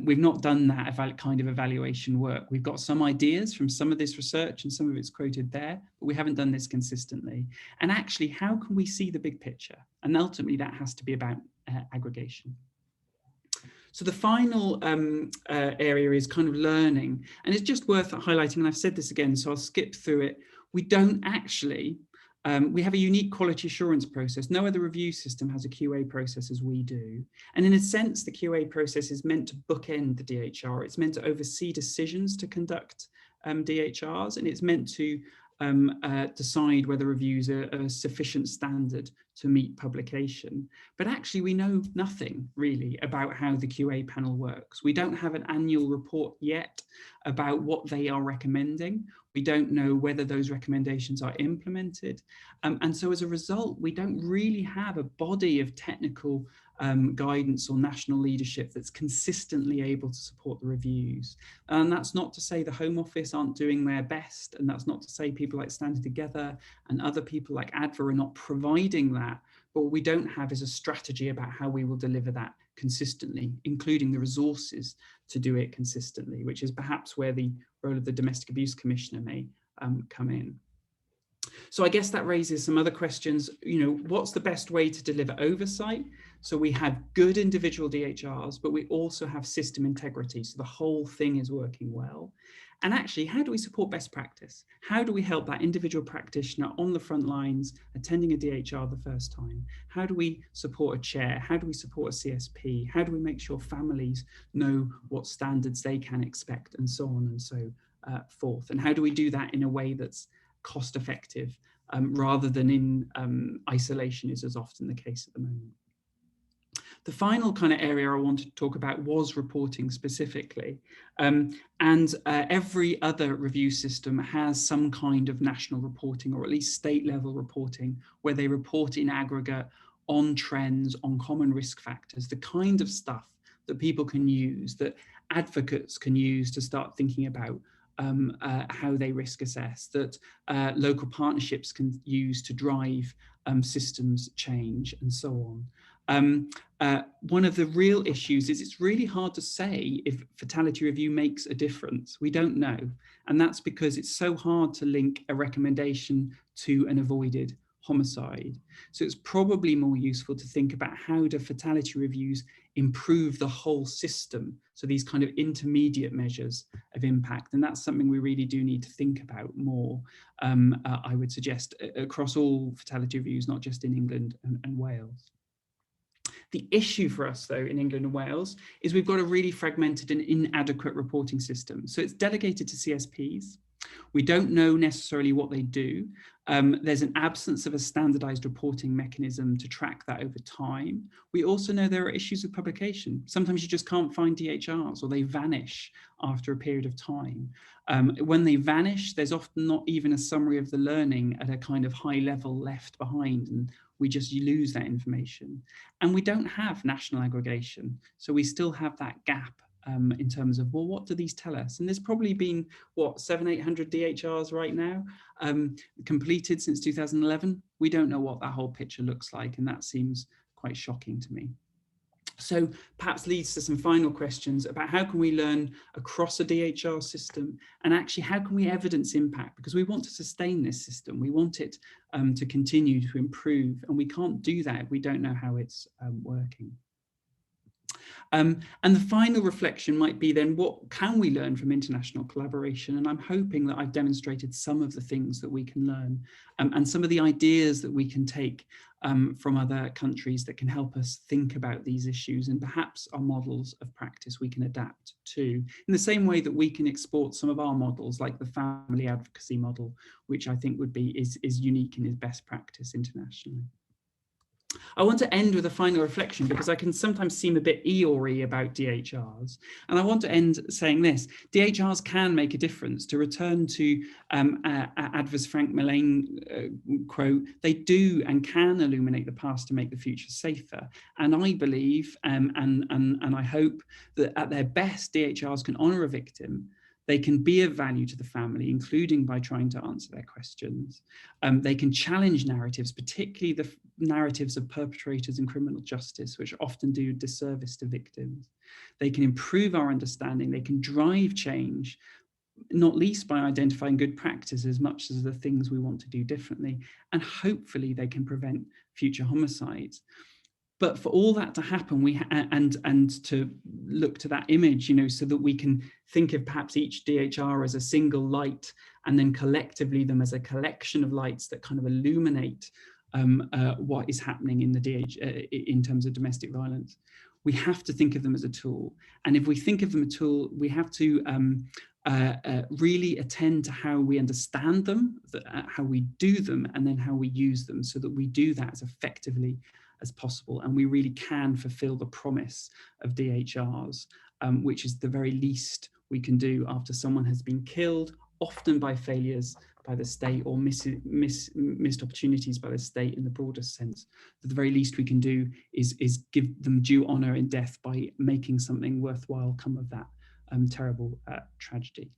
We've not done that kind of evaluation work. We've got some ideas from some of this research and some of it's quoted there, but we haven't done this consistently. And actually, how can we see the big picture? And ultimately, that has to be about aggregation. So the final area is kind of learning. And it's just worth highlighting, and I've said this again, so I'll skip through it. We don't actually, we have a unique quality assurance process. No other review system has a QA process as we do. And in a sense, the QA process is meant to bookend the DHR. It's meant to oversee decisions to conduct DHRs, and it's meant to decide whether reviews are a sufficient standard to meet publication. But actually, we know nothing really about how the QA panel works. We don't have an annual report yet about what they are recommending. We don't know whether those recommendations are implemented. And so as a result, we don't really have a body of technical guidance or national leadership that's consistently able to support the reviews. And that's not to say the Home Office aren't doing their best, and that's not to say people like Standing Together and other people like ADVA are not providing that, but what we don't have is a strategy about how we will deliver that consistently, including the resources to do it consistently, which is perhaps where the role of the Domestic Abuse Commissioner may come in. So I guess that raises some other questions. You know, what's the best way to deliver oversight? So we have good individual DHRs, but we also have system integrity. So the whole thing is working well. And actually, how do we support best practice? How do we help that individual practitioner on the front lines attending a DHR the first time? How do we support a chair? How do we support a CSP? How do we make sure families know what standards they can expect, and so on and so forth? And how do we do that in a way that's cost effective rather than in isolation, is as often the case at the moment? The final kind of area I wanted to talk about was reporting specifically. Every other review system has some kind of national reporting, or at least state level reporting, where they report in aggregate on trends, on common risk factors, the kind of stuff that people can use, that advocates can use to start thinking about how they risk assess, that local partnerships can use to drive systems change, and so on. One of the real issues is it's really hard to say if fatality review makes a difference. We don't know. And that's because it's so hard to link a recommendation to an avoided homicide. So it's probably more useful to think about how do fatality reviews improve the whole system. So these kind of intermediate measures of impact. And that's something we really do need to think about more, I would suggest, across all fatality reviews, not just in England and Wales. The issue for us, though, in England and Wales is we've got a really fragmented and inadequate reporting system. So it's delegated to CSPs. We don't know necessarily what they do. There's an absence of a standardized reporting mechanism to track that over time. We also know there are issues with publication. Sometimes you just can't find DHRs, or they vanish after a period of time. When they vanish, there's often not even a summary of the learning at a kind of high level left behind, and we just lose that information. And we don't have national aggregation. So we still have that gap in terms of, well, what do these tell us? And there's probably been, what, 700-800 DHRs right now completed since 2011. We don't know what that whole picture looks like, and that seems quite shocking to me. So perhaps leads to some final questions about how can we learn across a DHR system, and actually how can we evidence impact, because we want to sustain this system. We want it to continue to improve, and we can't do that if we don't know how it's working. And the final reflection might be then, what can we learn from international collaboration? And I'm hoping that I've demonstrated some of the things that we can learn and some of the ideas that we can take from other countries that can help us think about these issues, and perhaps our models of practice we can adapt to, in the same way that we can export some of our models, like the family advocacy model, which I think would be is unique and is best practice internationally. I want to end with a final reflection, because I can sometimes seem a bit Eeyore about DHRs. And I want to end saying this: DHRs can make a difference. To return to Adver's Frank Mullane quote, they do and can illuminate the past to make the future safer. And I believe and I hope that at their best, DHRs can honour a victim. They can be of value to the family, including by trying to answer their questions. They can challenge narratives, particularly the narratives of perpetrators in criminal justice, which often do disservice to victims. They can improve our understanding. They can drive change, not least by identifying good practice as much as the things we want to do differently. And hopefully they can prevent future homicides. But for all that to happen, and to look to that image, you know, so that we can think of perhaps each DHR as a single light, and then collectively them as a collection of lights that kind of illuminate what is happening in the in terms of domestic violence. We have to think of them as a tool, and if we think of them as a tool, we have to really attend to how we understand them, how we do them, and then how we use them, so that we do that as effectively as possible, and we really can fulfill the promise of DHRs, which is the very least we can do after someone has been killed, often by failures by the state or missed opportunities by the state in the broadest sense. But the very least we can do is give them due honour in death by making something worthwhile come of that terrible tragedy.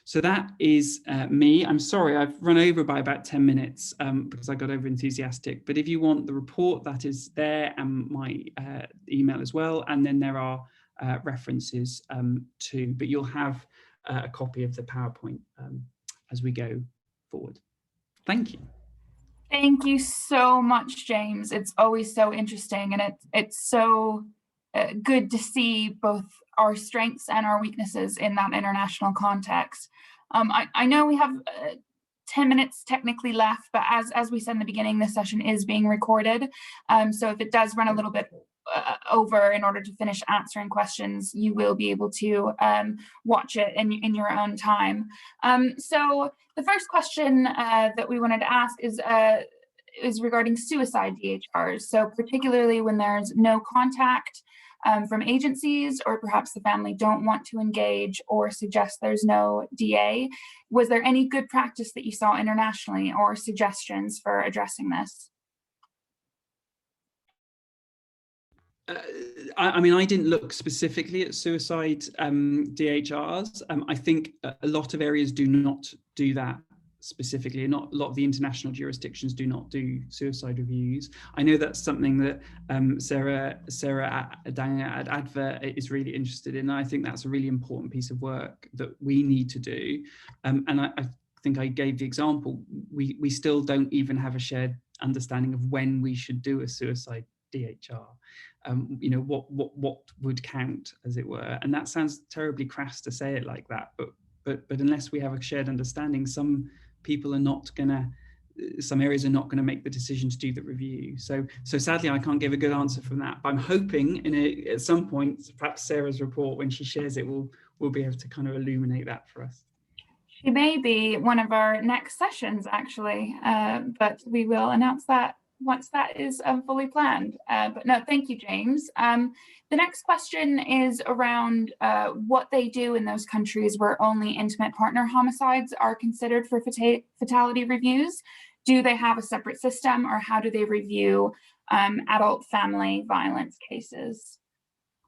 So that is me. I'm sorry, I've run over by about 10 minutes because I got over enthusiastic. But if you want the report, that is there, and my email as well. And then there are references too, but you'll have a copy of the PowerPoint as we go forward. Thank you. Thank you so much, James. It's always so interesting, and it's so good to see both our strengths and our weaknesses in that international context. I know we have 10 minutes technically left, but as we said in the beginning, this session is being recorded. So if it does run a little bit over in order to finish answering questions, you will be able to watch it in your own time. So the first question that we wanted to ask is regarding suicide DHRs. So particularly when there's no contact from agencies, or perhaps the family don't want to engage or suggest there's no DA. Was there any good practice that you saw internationally or suggestions for addressing this? I mean, I didn't look specifically at suicide DHRs. I think a lot of areas do not do that specifically, and a lot of the international jurisdictions do not do suicide reviews. I know that's something that Sarah Danger at Adver is really interested in. I think that's a really important piece of work that we need to do. And I think I gave the example, we still don't even have a shared understanding of when we should do a suicide DHR. You know, what would count, as it were. And that sounds terribly crass to say it like that, but unless we have a shared understanding, some areas are not going to make the decision to do the review. So sadly, I can't give a good answer from that. But I'm hoping at some point, perhaps Sarah's report, when she shares it, will be able to kind of illuminate that for us. She may be one of our next sessions, actually, but we will announce that once that is fully planned. But no, thank you, James. The next question is around what they do in those countries where only intimate partner homicides are considered for fatality reviews. Do they have a separate system, or how do they review adult family violence cases?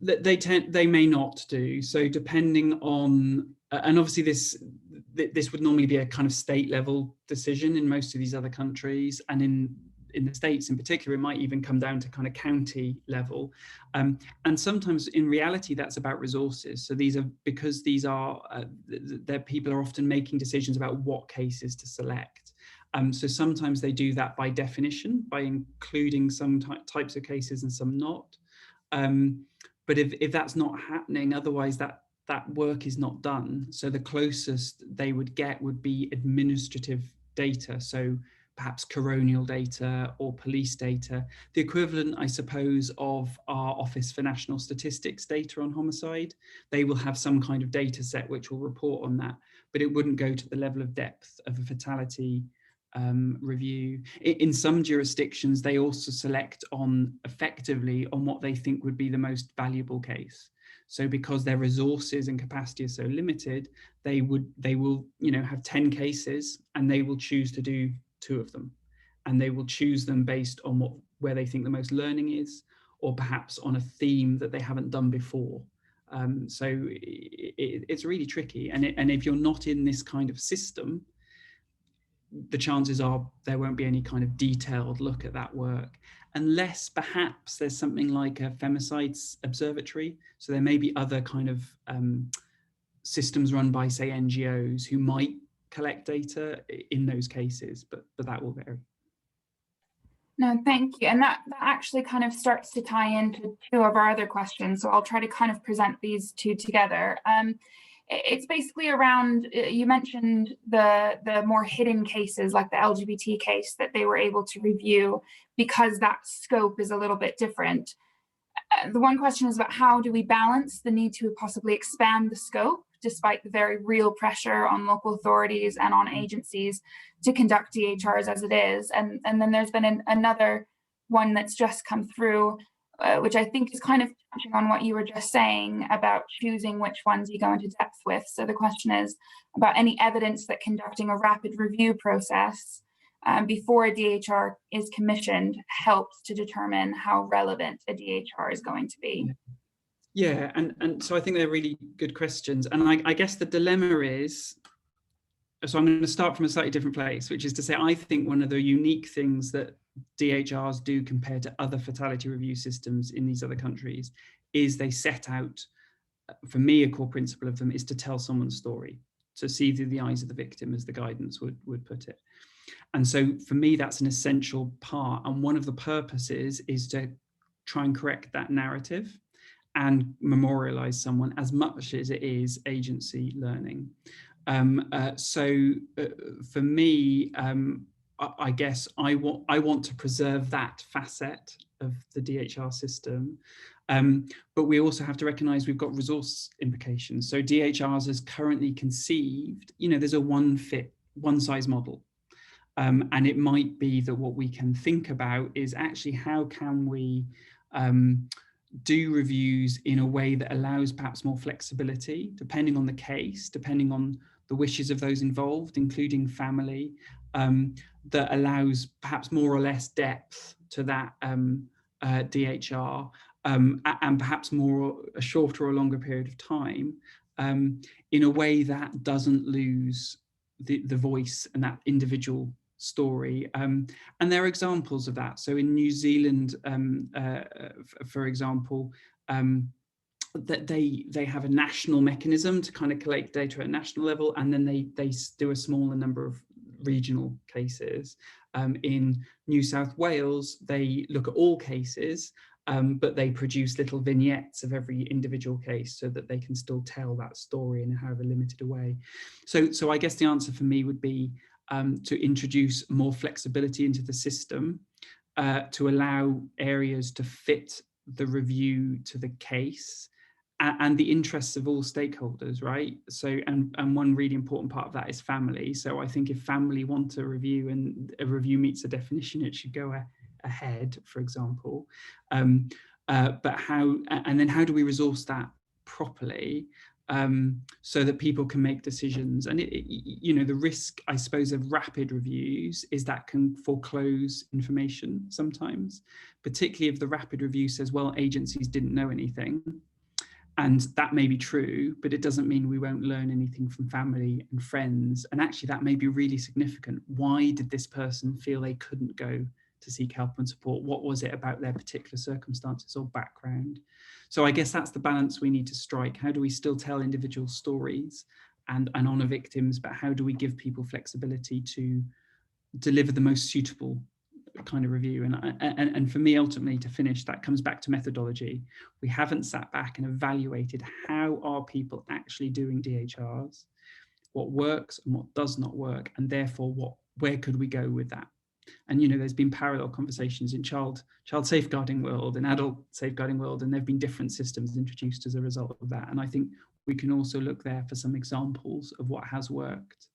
They may not do. So depending on, and obviously this would normally be a kind of state level decision in most of these other countries, and in the States in particular, it might even come down to kind of county level. And sometimes in reality, that's about resources. So because these are, people are often making decisions about what cases to select. So sometimes they do that by definition, by including some types of cases and some not. But if that's not happening, otherwise that work is not done. So the closest they would get would be administrative data. So perhaps coronial data or police data, the equivalent, I suppose, of our Office for National Statistics data on homicide. They will have some kind of data set which will report on that, but it wouldn't go to the level of depth of a fatality review. In some jurisdictions, they also select effectively on what they think would be the most valuable case. So because their resources and capacity are so limited, they will have 10 cases and they will choose to do 2 of them, and they will choose them based on where they think the most learning is, or perhaps on a theme that they haven't done before. So it's really tricky, and if you're not in this kind of system, the chances are there won't be any kind of detailed look at that work, unless perhaps there's something like a femicides observatory. So there may be other kind of systems run by, say, NGOs who might collect data in those cases, but that will vary. No, thank you. And that actually kind of starts to tie into 2 of our other questions. So I'll try to kind of present these 2 together. It's basically around, you mentioned the more hidden cases, like the LGBT case, that they were able to review because that scope is a little bit different. The one question is about how do we balance the need to possibly expand the scope, despite the very real pressure on local authorities and on agencies to conduct DHRs as it is. And then there's been another one that's just come through, which I think is kind of touching on what you were just saying about choosing which ones you go into depth with. So the question is about any evidence that conducting a rapid review process before a DHR is commissioned helps to determine how relevant a DHR is going to be. Yeah, and so I think they're really good questions. And I guess the dilemma is, so I'm going to start from a slightly different place, which is to say, I think one of the unique things that DHRs do compared to other fatality review systems in these other countries is they set out, for me, a core principle of them is to tell someone's story, to see through the eyes of the victim, as the guidance would put it. And so for me, that's an essential part. And one of the purposes is to try and correct that narrative and memorialize someone as much as it is agency learning. For me, I guess I want to preserve that facet of the DHR system, but we also have to recognize we've got resource implications. So DHRs as currently conceived, there's a one size model. And it might be that what we can think about is actually how can we do reviews in a way that allows perhaps more flexibility, depending on the case, depending on the wishes of those involved, including family, that allows perhaps more or less depth to that DHR, and perhaps a shorter or longer period of time, in a way that doesn't lose the voice and that individual story. And there are examples of that. So in New Zealand, for example, that they have a national mechanism to kind of collect data at a national level, and then they do a smaller number of regional cases. In New South Wales, they look at all cases, but they produce little vignettes of every individual case so that they can still tell that story in a however limited a way. So I guess the answer for me would be to introduce more flexibility into the system, to allow areas to fit the review to the case and the interests of all stakeholders, right? So, and one really important part of that is family. So I think if family want a review and a review meets a definition, it should go ahead, for example. But how do we resource that properly? So that people can make decisions. And the risk, I suppose, of rapid reviews is that can foreclose information sometimes, particularly if the rapid review says, well, agencies didn't know anything. And that may be true, but it doesn't mean we won't learn anything from family and friends. And actually that may be really significant. Why did this person feel they couldn't go to seek help and support? What was it about their particular circumstances or background? So I guess that's the balance we need to strike. How do we still tell individual stories and honor victims, but how do we give people flexibility to deliver the most suitable kind of review? And for me, ultimately, to finish, that comes back to methodology. We haven't sat back and evaluated how are people actually doing DHRs, what works and what does not work, and therefore where could we go with that? And there's been parallel conversations in child safeguarding world and adult safeguarding world, and there have been different systems introduced as a result of that. And I think we can also look there for some examples of what has worked.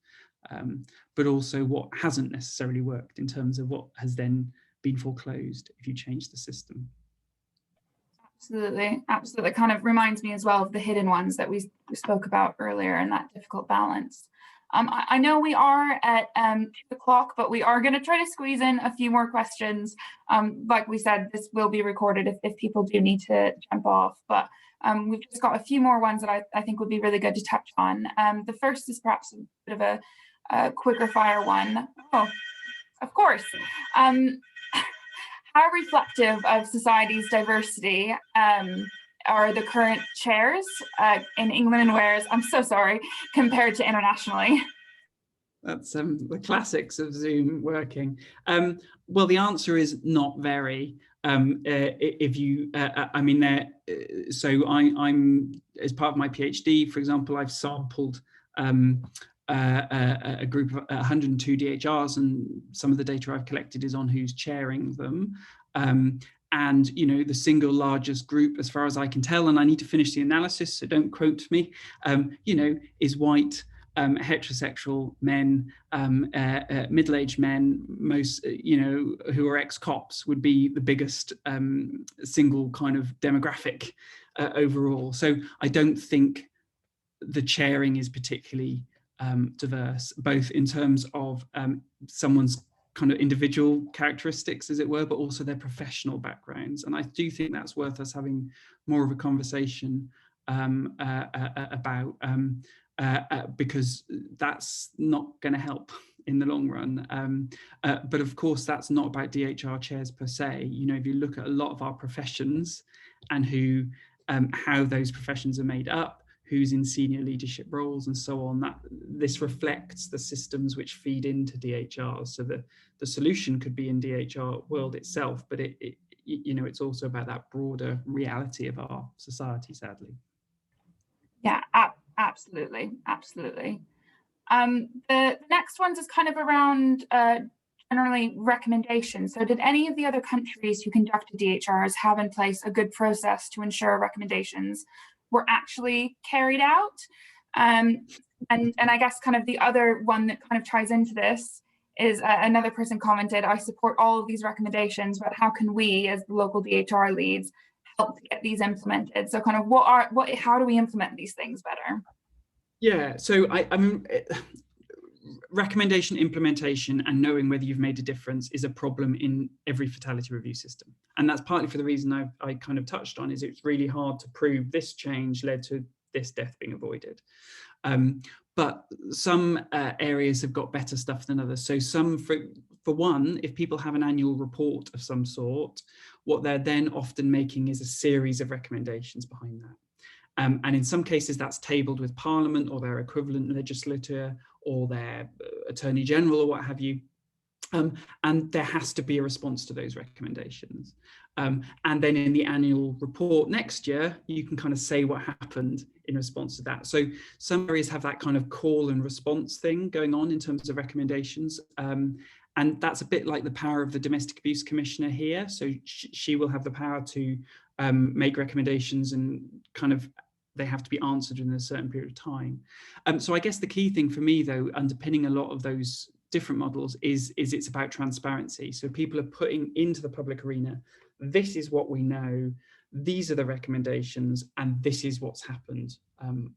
but also what hasn't necessarily worked in terms of what has then been foreclosed if you change the system. Absolutely, absolutely. It kind of reminds me as well of the hidden ones that we spoke about earlier and that difficult balance. I know we are at 2 o'clock, but we are going to try to squeeze in a few more questions. Like we said, this will be recorded if people do need to jump off, but we've just got a few more ones that I think would be really good to touch on. The first is perhaps a bit of a quicker fire one. Oh, of course. How reflective of society's diversity are the current chairs in England and Wales, I'm so sorry, compared to internationally? That's the classics of Zoom working. Well, the answer is not very. If you, I mean, so I'm, as part of my PhD, for example, I've sampled a group of 102 DHRs, and some of the data I've collected is on who's chairing them. And, you know, the single largest group, as far as I can tell, and I need to finish the analysis, so don't quote me, you know, is white, heterosexual men, middle-aged men, most, you know, who are ex-cops would be the biggest single kind of demographic overall. So I don't think the chairing is particularly diverse, both in terms of someone's kind of individual characteristics, as it were, but also their professional backgrounds. And I do think that's worth us having more of a conversation about, because that's not going to help in the long run. But of course, that's not about DHR chairs per se. You know, if you look at a lot of our professions and who, how those professions are made up, who's in senior leadership roles and so on, that this reflects the systems which feed into DHR. So the solution could be in DHR world itself, but it you know, it's also about that broader reality of our society, sadly. Yeah, absolutely, absolutely. The next one's is kind of around generally recommendations. So did any of the other countries who conducted DHRs have in place a good process to ensure recommendations were actually carried out? And I guess kind of the other one that kind of ties into this is another person commented, I support all of these recommendations, but how can we as the local DHR leads help to get these implemented? So kind of how do we implement these things better? Yeah, so I mean, recommendation implementation and knowing whether you've made a difference is a problem in every fatality review system. And that's partly for the reason I kind of touched on, is it's really hard to prove this change led to this death being avoided. But some areas have got better stuff than others. So some, for one, if people have an annual report of some sort, what they're then often making is a series of recommendations behind that. And in some cases that's tabled with Parliament or their equivalent legislature or their Attorney General or what have you. And there has to be a response to those recommendations. And then in the annual report next year, you can kind of say what happened in response to that. So some areas have that kind of call and response thing going on in terms of recommendations. And that's a bit like the power of the Domestic Abuse Commissioner here. So she will have the power to make recommendations, and kind of they have to be answered in a certain period of time. So I guess the key thing for me, though, underpinning a lot of those different models is it's about transparency. So people are putting into the public arena, this is what we know, these are the recommendations, and this is what's happened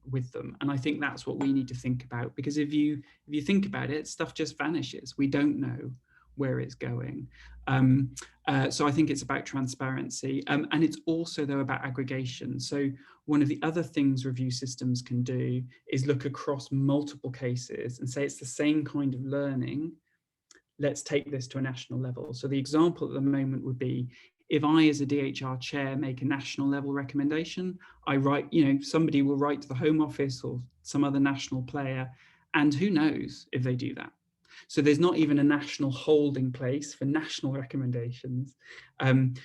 with them. And I think that's what we need to think about, because if you think about it, stuff just vanishes. We don't know where it's going. So I think it's about transparency, and it's also though about aggregation. So one of the other things review systems can do is look across multiple cases and say it's the same kind of learning, let's take this to a national level. So the example at the moment would be, if I as a DHR chair make a national level recommendation, I write, you know, somebody will write to the Home Office or some other national player, and who knows if they do that. So there's not even a national holding place for national recommendations.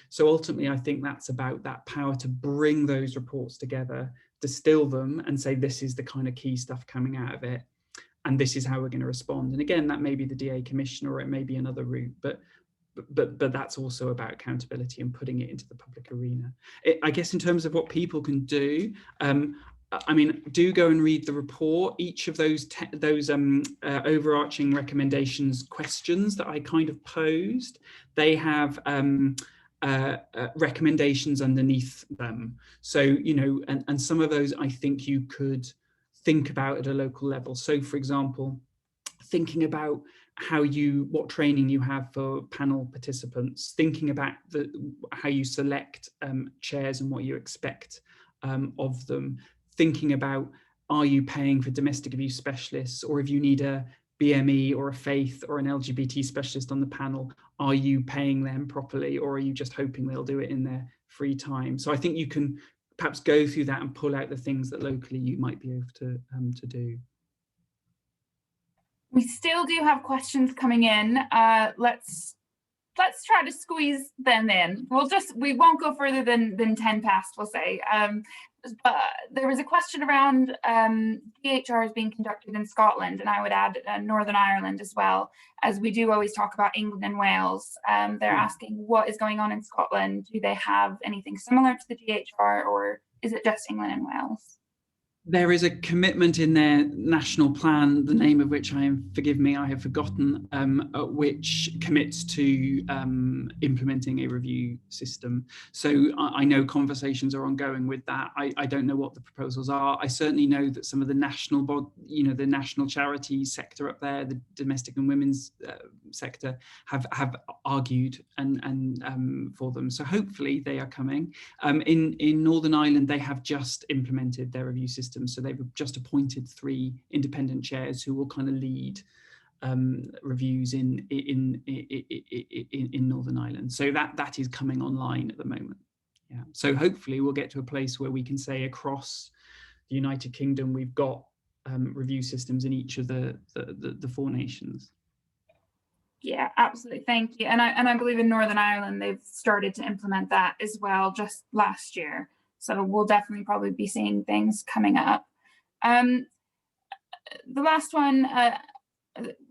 So ultimately, I think that's about that power to bring those reports together, distill them and say, this is the kind of key stuff coming out of it, and this is how we're going to respond. And again, that may be the DA Commissioner, or it may be another route, but that's also about accountability and putting it into the public arena. I guess in terms of what people can do, I mean, do go and read the report. Each of those overarching recommendations questions that I kind of posed, they have recommendations underneath them. So, you know, and some of those I think you could think about at a local level. So, for example, thinking about what training you have for panel participants, thinking about how you select chairs and what you expect of them, thinking about, are you paying for domestic abuse specialists, or if you need a BME or a faith or an LGBT specialist on the panel, are you paying them properly, or are you just hoping they'll do it in their free time? So I think you can perhaps go through that and pull out the things that locally you might be able to do. We still do have questions coming in. Let's try to squeeze them in. We won't go further than 10 past, we'll say. But there was a question around DHRs being conducted in Scotland, and I would add Northern Ireland as well, as we do always talk about England and Wales. They're asking what is going on in Scotland. Do they have anything similar to the DHR, or is it just England and Wales? There is a commitment in their national plan, the name of which forgive me, I have forgotten, which commits to implementing a review system. So I know conversations are ongoing with that. I don't know what the proposals are. I certainly know that some of the national, the national charity sector up there, the domestic and women's sector, have argued and for them. So hopefully they are coming. In Northern Ireland, they have just implemented their review system. So they've just appointed 3 independent chairs who will kind of lead reviews in Northern Ireland. So that is coming online at the moment. Yeah. So hopefully we'll get to a place where we can say across the United Kingdom we've got review systems in each of the 4 nations. Yeah, absolutely. Thank you. And I believe in Northern Ireland they've started to implement that as well just last year. So we'll definitely probably be seeing things coming up. The last one,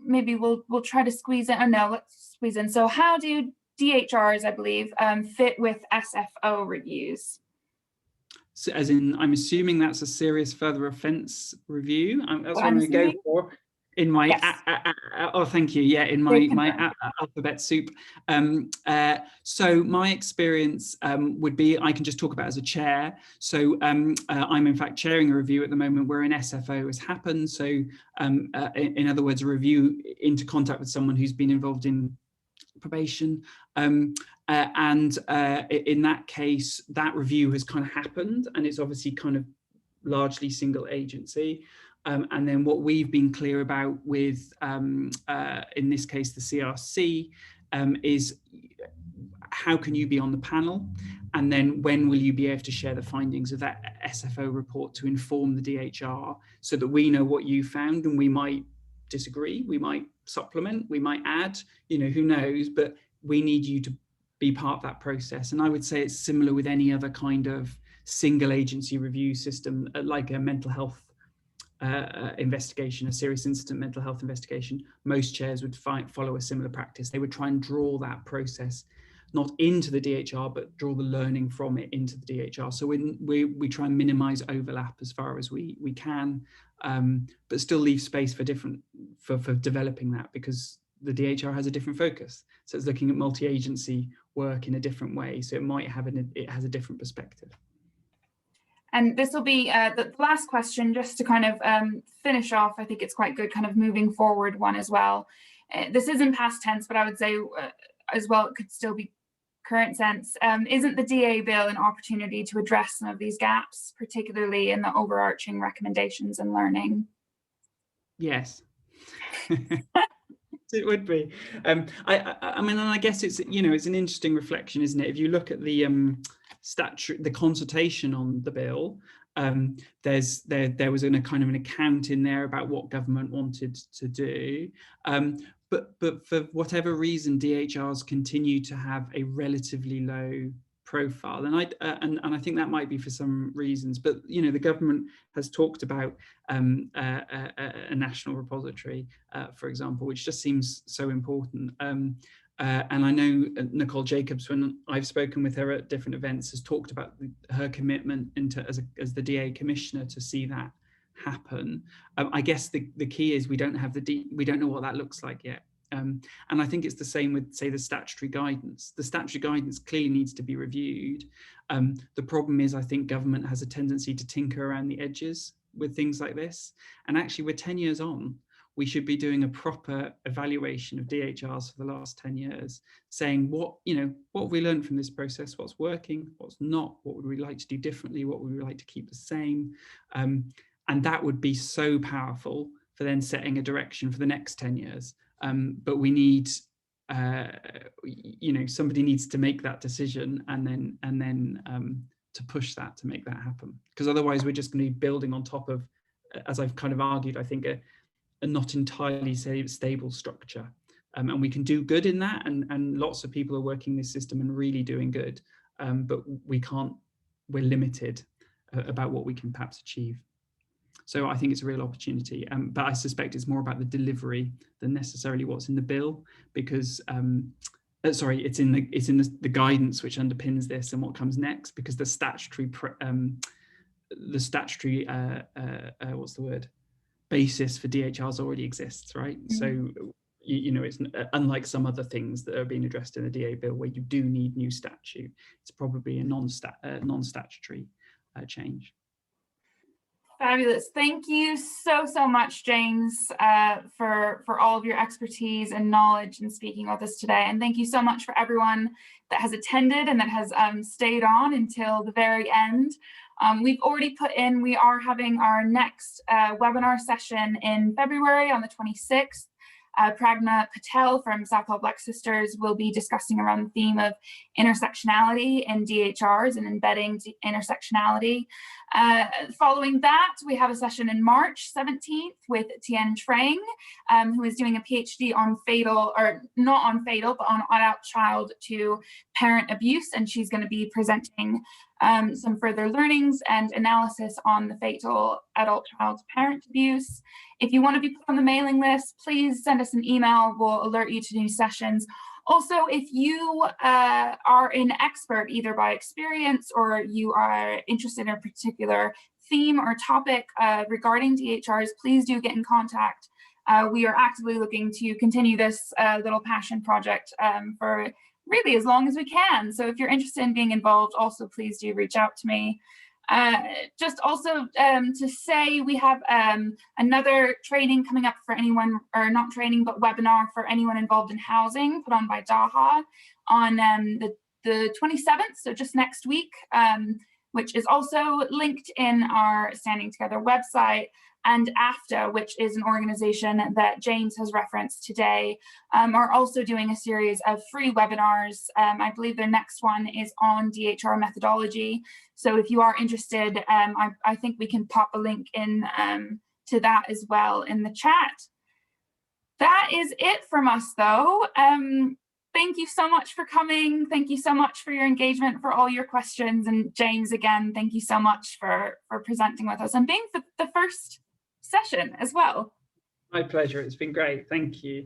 maybe we'll try to squeeze in. Oh no, let's squeeze in. So how do DHRs, I believe, fit with SFO reviews? So as in, I'm assuming that's a serious further offence review. That's what I'm going to go for. In my oh, thank you. Yeah, in my alphabet soup. So my experience would be, I can just talk about as a chair. So I'm in fact chairing a review at the moment where an SFO has happened. So in other words, a review into contact with someone who's been involved in probation. And in that case, that review has kind of happened, and it's obviously kind of largely single agency. And then what we've been clear about with, in this case, the CRC, is how can you be on the panel? And then when will you be able to share the findings of that SFO report to inform the DHR so that we know what you found, and we might disagree, we might supplement, we might add, who knows, but we need you to be part of that process. And I would say it's similar with any other kind of single agency review system, like a mental health investigation, a serious incident mental health investigation. Most chairs would follow a similar practice. They would try and draw that process not into the DHR, but draw the learning from it into the DHR. So we try and minimize overlap as far as we can, but still leave space for developing that, because the DHR has a different focus. So it's looking at multi-agency work in a different way. So it has a different perspective. And this will be the last question, just to kind of finish off. I think it's quite good kind of moving forward one as well. This is in past tense, but I would say as well, it could still be current sense. Isn't the DA bill an opportunity to address some of these gaps, particularly in the overarching recommendations and learning? Yes. It would be. I mean, and I guess it's it's an interesting reflection, isn't it? If you look at the statute, the consultation on the bill, there was a kind of an account in there about what government wanted to do, but for whatever reason, DHRs continue to have a relatively low profile, and I think that might be for some reasons. But the government has talked about a national repository, for example, which just seems so important. And I know Nicole Jacobs, when I've spoken with her at different events, has talked about her commitment as the DA commissioner to see that happen. I guess the key is we don't know what that looks like yet. And I think it's the same with, say, the statutory guidance. The statutory guidance clearly needs to be reviewed. The problem is, I think government has a tendency to tinker around the edges with things like this. And actually, we're 10 years on. We should be doing a proper evaluation of DHRs for the last 10 years, saying what have we learned from this process, what's working, what's not, what would we like to do differently, what would we like to keep the same. And that would be so powerful for then setting a direction for the next 10 years. But we need, somebody needs to make that decision and then to push that, to make that happen. Because otherwise we're just going to be building on top of, as I've kind of argued, I think, a not entirely stable structure. And we can do good in that, and lots of people are working this system and really doing good, but we're limited about what we can perhaps achieve. So I think it's a real opportunity, but I suspect it's more about the delivery than necessarily what's in the bill, because it's in the guidance which underpins this and what comes next, because the statutory basis for DHRs already exists, right? Mm-hmm. So it's unlike some other things that are being addressed in the DA bill where you do need new statute. It's probably a non-statutory change. Fabulous. Thank you so much, James, for all of your expertise and knowledge in speaking with us today. And thank you so much for everyone that has attended and that has stayed on until the very end. We've already we are having our next webinar session in February on the 26th. Pragna Patel from Southall Black Sisters will be discussing around the theme of intersectionality in DHRs and embedding intersectionality. Following that, we have a session in March 17th with Tien Trang, who is doing a PhD on not on fatal, but on adult child to parent abuse. And she's going to be presenting some further learnings and analysis on the fatal adult child to parent abuse. If you want to be put on the mailing list, please send us an email. We'll alert you to new sessions. Also, if you are an expert, either by experience or you are interested in a particular theme or topic regarding DHRs, please do get in contact. We are actively looking to continue this little passion project for really as long as we can. So if you're interested in being involved, also please do reach out to me. Just also to say, we have another training coming up for anyone, or not training, but webinar for anyone involved in housing, put on by DAHA on the 27th, so just next week, which is also linked in our Standing Together website. And AFTA, which is an organization that James has referenced today, are also doing a series of free webinars. I believe their next one is on DHR methodology. So if you are interested, I think we can pop a link in to that as well in the chat. That is it from us, though. Thank you so much for coming. Thank you so much for your engagement, for all your questions. And James, again, thank you so much for presenting with us and being the first session as well. My pleasure. It's been great. Thank you.